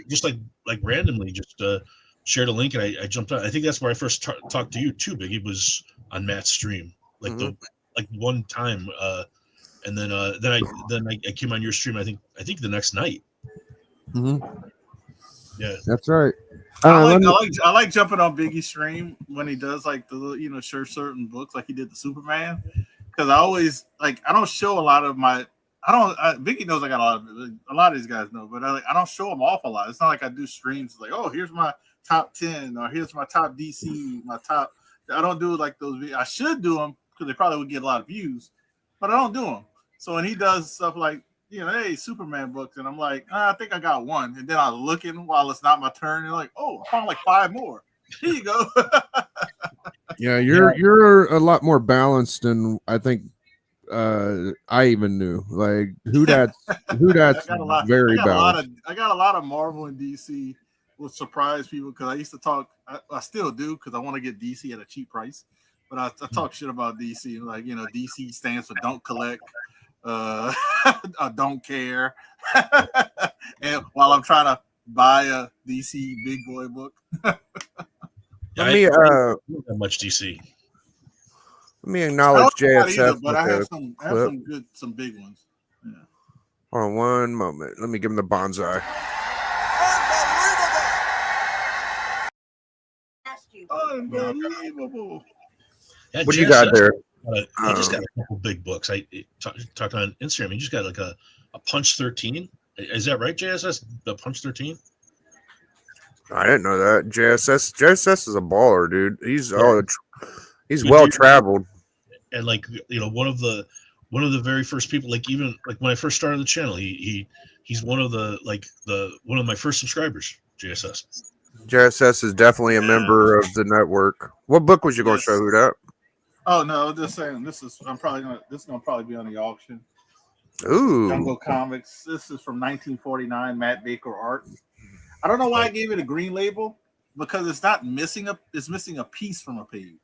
just randomly just shared a link, and I jumped on. I think that's where I first talked to you too, Biggie, was on Matt's stream, one time, and then I came on your stream. I think the next night. Mm-hmm. Yeah, that's right. I like jumping on Biggie's stream when he does share certain books, like he did the Superman, because I always like I don't show a lot of my. Vicky knows I got a lot of these guys know, but I don't show them off a lot. It's not like I do streams like, oh, here's my top 10 or here's my top DC, my top. I don't do like those. I should do them because they probably would get a lot of views, but I don't do them. So when he does stuff like, hey, Superman books, and I'm like, I think I got one, and then I look in while it's not my turn, and like, oh, I found like 5 more. Here you go. Yeah, you're a lot more balanced than I think I even knew. Like who that's very balanced. I got a lot of Marvel and DC, will surprise people because I used to talk. I still do because I want to get DC at a cheap price, but I talk shit about DC. Like DC stands for don't collect, I don't care, and while I'm trying to buy a DC big boy book. Let me not that much DC. Let me acknowledge JSF, but I have some big ones. Yeah. Hold on one moment. Let me give him the bonsai. Unbelievable. Yeah, What do you got there? He just got a couple big books. I talked on Instagram. He just got like a Punch 13. Is that right, JSS? The Punch 13? I didn't know that. JSS is a baller, dude. He's well traveled. And like one of the very first people, like even like when I first started the channel, he's one of one of my first subscribers. JSS is definitely a member of the network. What book was you going to show? Who that? Oh no, just saying. This is gonna probably be on the auction. Ooh, Jungle Comics. This is from 1949. Matt Baker art. I don't know why I gave it a green label because it's missing a piece from a page.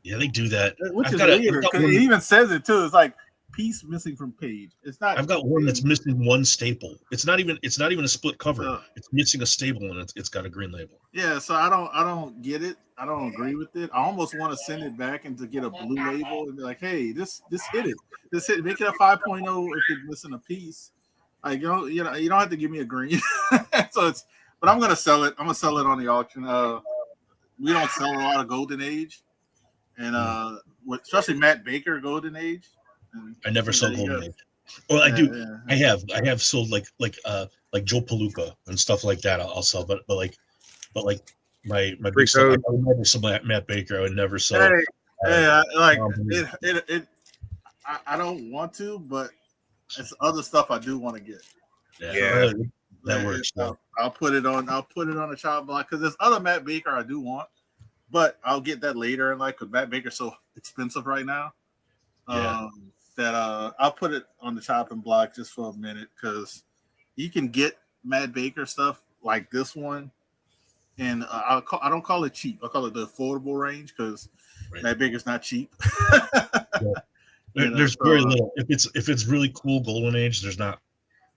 Yeah, they do that. Which is weird because it even says it too. It's like piece missing from page. It's not. I've got one that's missing one staple. It's not even a split cover. It's missing a staple and it's got a green label. Yeah, so I don't get it. I don't agree with it. I almost want to send it back and to get a blue label and be like, hey, this hit it. This hit. Make it a 5.0 if it's missing a piece. Like you don't have to give me a green. So it's. But I'm gonna sell it. I'm gonna sell it on the auction. We don't sell a lot of Golden Age, and especially Matt Baker Golden Age. And, I never sold Golden Age. Well, I do. Yeah. I have sold like Joe Palooka and stuff like that. I'll sell, but like my big stuff. I would never sell Matt Baker. I would never sell. I don't want to, but it's other stuff I do want to get. Yeah. That works. I'll put it on a chop block because there's other Matt Baker I do want, but I'll get that later. Because Matt Baker's so expensive right now, that I'll put it on the chopping block just for a minute because you can get Matt Baker stuff like this one, and I don't call it cheap. I call it the affordable range because Matt Baker's not cheap. There's very little. If it's really cool Golden Age,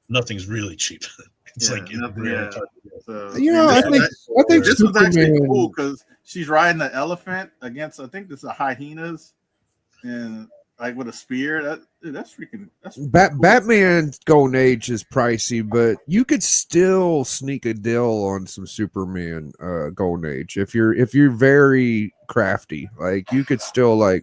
nothing's really cheap. It's I think this was actually cool because she's riding the elephant against. I think this is hyenas, and like with a spear. That's Batman Golden Age is pricey, but you could still sneak a deal on some Superman Golden Age if you're very crafty. Like you could still like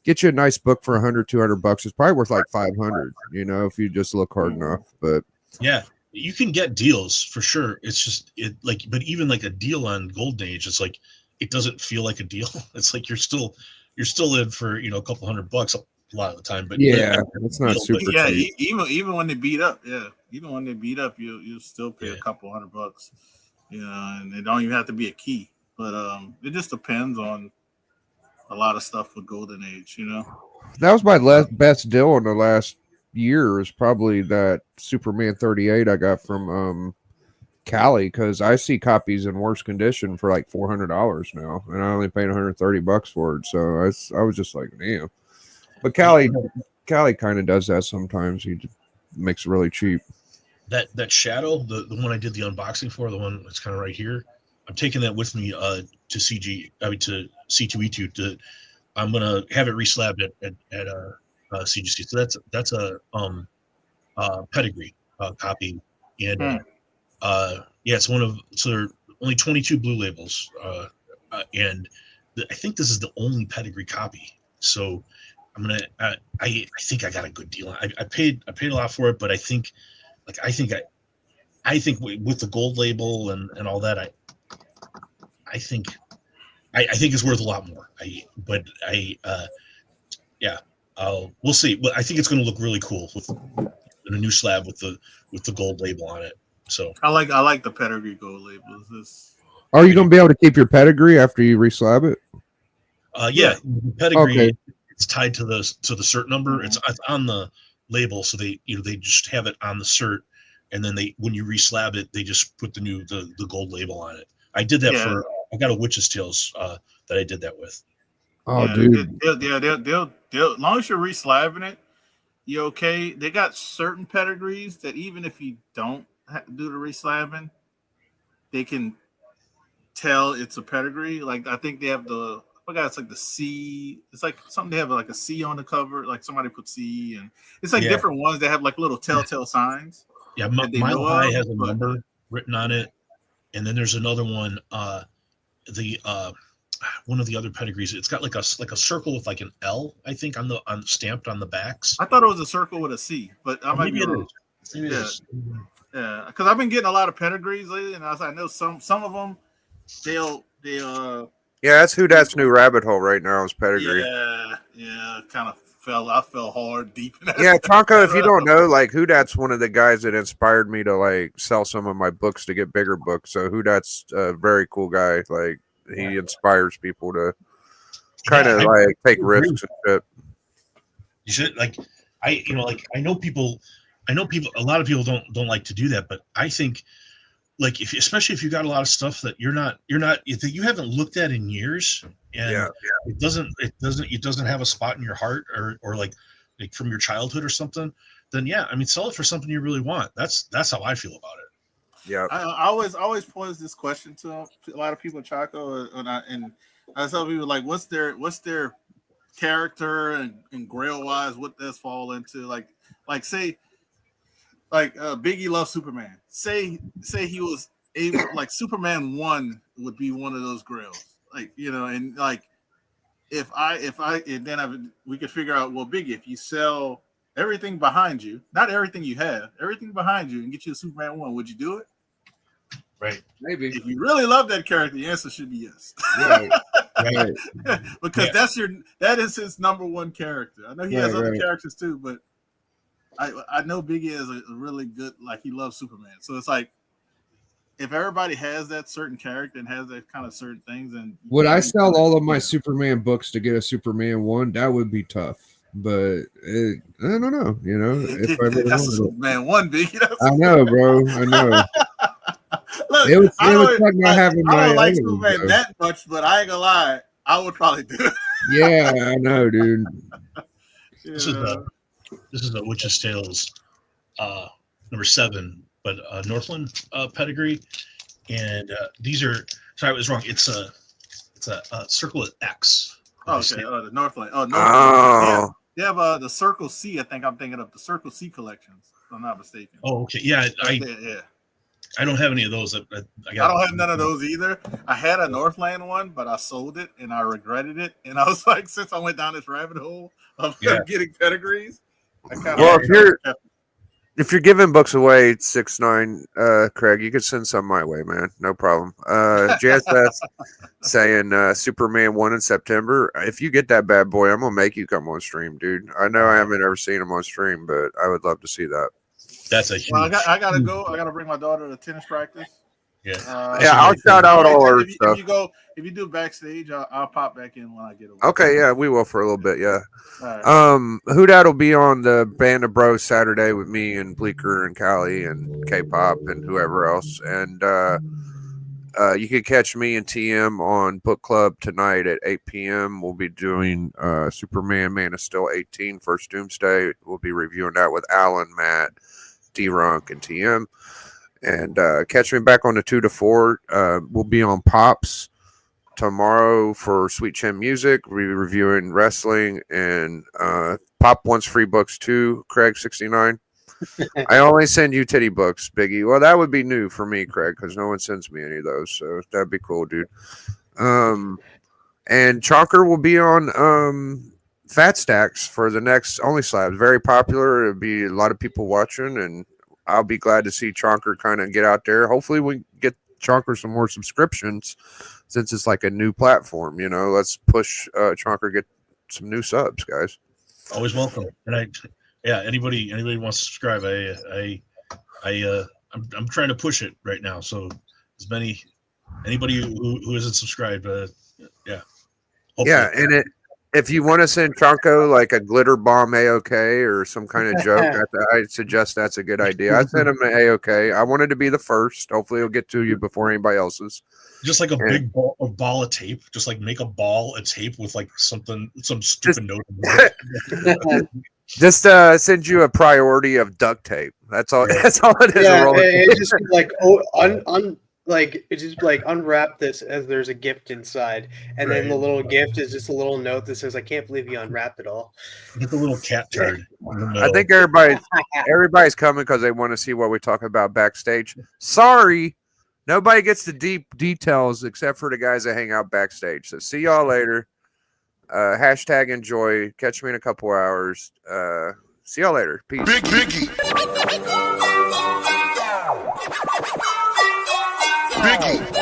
get you a nice book for $100-$200. It's probably worth like $500. If you just look hard enough. But yeah. You can get deals for sure. It's just but even like a deal on Golden Age, it's like it doesn't feel like a deal. It's like you're still in for a couple $100 a lot of the time. But it's not super cheap. Even when they beat up, you'll still pay a couple $100. And it don't even have to be a key. But it just depends on a lot of stuff with Golden Age. That was my best deal in the last year is probably that Superman 38 I got from Cali because I see copies in worse condition for like $400 now, and I only paid $130 for it. So I was just like, damn. But Cali kind of does that sometimes. He just makes it really cheap. That Shadow, the one I did the unboxing for, the one that's kind of right here. I'm taking that with me to C2E2. I'm gonna have it reslabbed at CGC. So that's a pedigree copy, and it's one of there are only 22 blue labels, and I think this is the only pedigree copy. So I think I got a good deal. I paid a lot for it, but I think with the gold label and all that, I think it's worth a lot more. We'll see. But I think it's going to look really cool with a new slab with the gold label on it. So I like the pedigree gold labels. Are you going to be able to keep your pedigree after you reslab it? The pedigree, Okay. it's tied to the cert number. It's on the label, so they just have it on the cert, and then when you reslab it, they just put the gold label on it. I did that I got a Witch's Tales that I did that with. Oh, yeah, dude. They'll as long as you're reslabbing it, you're okay. They got certain pedigrees that even if you don't do the reslabbing, they can tell it's a pedigree. Like I think they have it's like the C. It's like something they have like a C on the cover. Like somebody put C, and it's like different ones that have like little telltale signs. Yeah, Mile High has a number written on it, and then there's another one. One of the other pedigrees, it's got like a circle with like an L, I think, stamped on the backs. I thought it was a circle with a C, but I might be wrong. Yeah, because I've been getting a lot of pedigrees lately, and I know some of them Yeah, that's who that's new rabbit hole right now is pedigree. Yeah, I fell hard deep in that. Yeah, Tonko, if you don't know, like who that's one of the guys that inspired me to like sell some of my books to get bigger books. So who that's a very cool guy. Like he inspires people to kind of like take risks and shit. You should I know people a lot of people don't like to do that, but I think like especially if you got a lot of stuff that that you haven't looked at in years, and it doesn't have a spot in your heart or like from your childhood or something, then sell it for something you really want. That's how I feel about it. Yeah, I always pose this question to a lot of people in Chaco, and I tell people like, what's their character and Grail wise, what does fall into like say. Like Biggie loves Superman. Say he was able, like Superman 1 would be one of those grails. Like, and like if we could figure out, well, Biggie, if you sell everything behind you, not everything you have, everything behind you, and get you a Superman 1, would you do it? Right. Maybe. If you really love that character, the answer should be yes. Right. Because that is his number one character. I know he has other characters too, but I know Biggie is a really good, like he loves Superman. So it's like if everybody has that certain character and has that kind of certain things, and would I sell all of my Superman books to get a Superman 1? That would be tough. But I don't know, if I really that's a Superman 1, Biggie. I know, bro. I know. Look, it was like not having I don't my like Superman that much, but I ain't gonna lie, I would probably do it. Yeah, I know, dude. This is a Witch's Tales number 7, but Northland pedigree, and these are. Sorry, I was wrong. It's a circle with X. Oh, okay. The Northland. Oh, Northland. They have the Circle C. I think I'm thinking of the Circle C collections. If I'm not mistaken. Oh, okay. Yeah, I don't have any of those. I don't have none of those either. I had a Northland one, but I sold it and I regretted it. And I was like, since I went down this rabbit hole of getting pedigrees, if you're giving books away 6ix9ine, Craig, you could send some my way, man. No problem. Jazz saying Superman 1 in September. If you get that bad boy, I'm gonna make you come on stream, dude. I know I haven't ever seen him on stream, but I would love to see that. That's a huge. Well, I gotta go. I gotta bring my daughter to tennis practice. Yeah, I'll shout out all our stuff. If you do backstage, I'll pop back in when I get away. Okay, yeah, we will for a little bit, yeah. Right. Who that'll be on the Band of Bros Saturday with me and Bleeker and Callie and K-pop and whoever else. And you can catch me and TM on Book Club tonight at 8 p.m. We'll be doing Superman Man of Steel 18 First Doomsday. We'll be reviewing that with Alan, Matt, D-Runk, and TM. And catch me back on the 2 to 4. We'll be on Pops tomorrow for Sweet Chin Music. We'll be reviewing wrestling, and Pop wants free books too, Craig 69. I only send you titty books, Biggie. Well, that would be new for me, Craig, because no one sends me any of those. So that'd be cool, dude. And Chalker will be on fat stacks for the next Only Slabs. Very popular. It'll be a lot of people watching, and I'll be glad to see Chonker kind of get out there. Hopefully, we get Chonker some more subscriptions since it's like a new platform. You know, let's push Chonker get some new subs, guys. Always welcome. And anybody wants to subscribe, I'm trying to push it right now. So anybody who isn't subscribed, hopefully. Yeah, and if you want to send Chonko like a glitter bomb AOK or some kind of joke, I suggest that's a good idea. I sent him an AOK. I wanted to be the first. Hopefully, it'll get to you before anybody else's. Just like a big ball of tape. Just like make a ball of tape with like some stupid note. Just send you a priority of duct tape. That's all. That's all it is. Yeah, it's just like it's just like unwrap this as there's a gift inside, and then the little gift is just a little note that says, "I can't believe you unwrapped it all." Get the little cat turd. I think everybody's coming because they want to see what we talk about backstage. Sorry, nobody gets the deep details except for the guys that hang out backstage. So see y'all later. Hashtag enjoy. Catch me in a couple hours. See y'all later. Peace. Big Biggie. Biggie.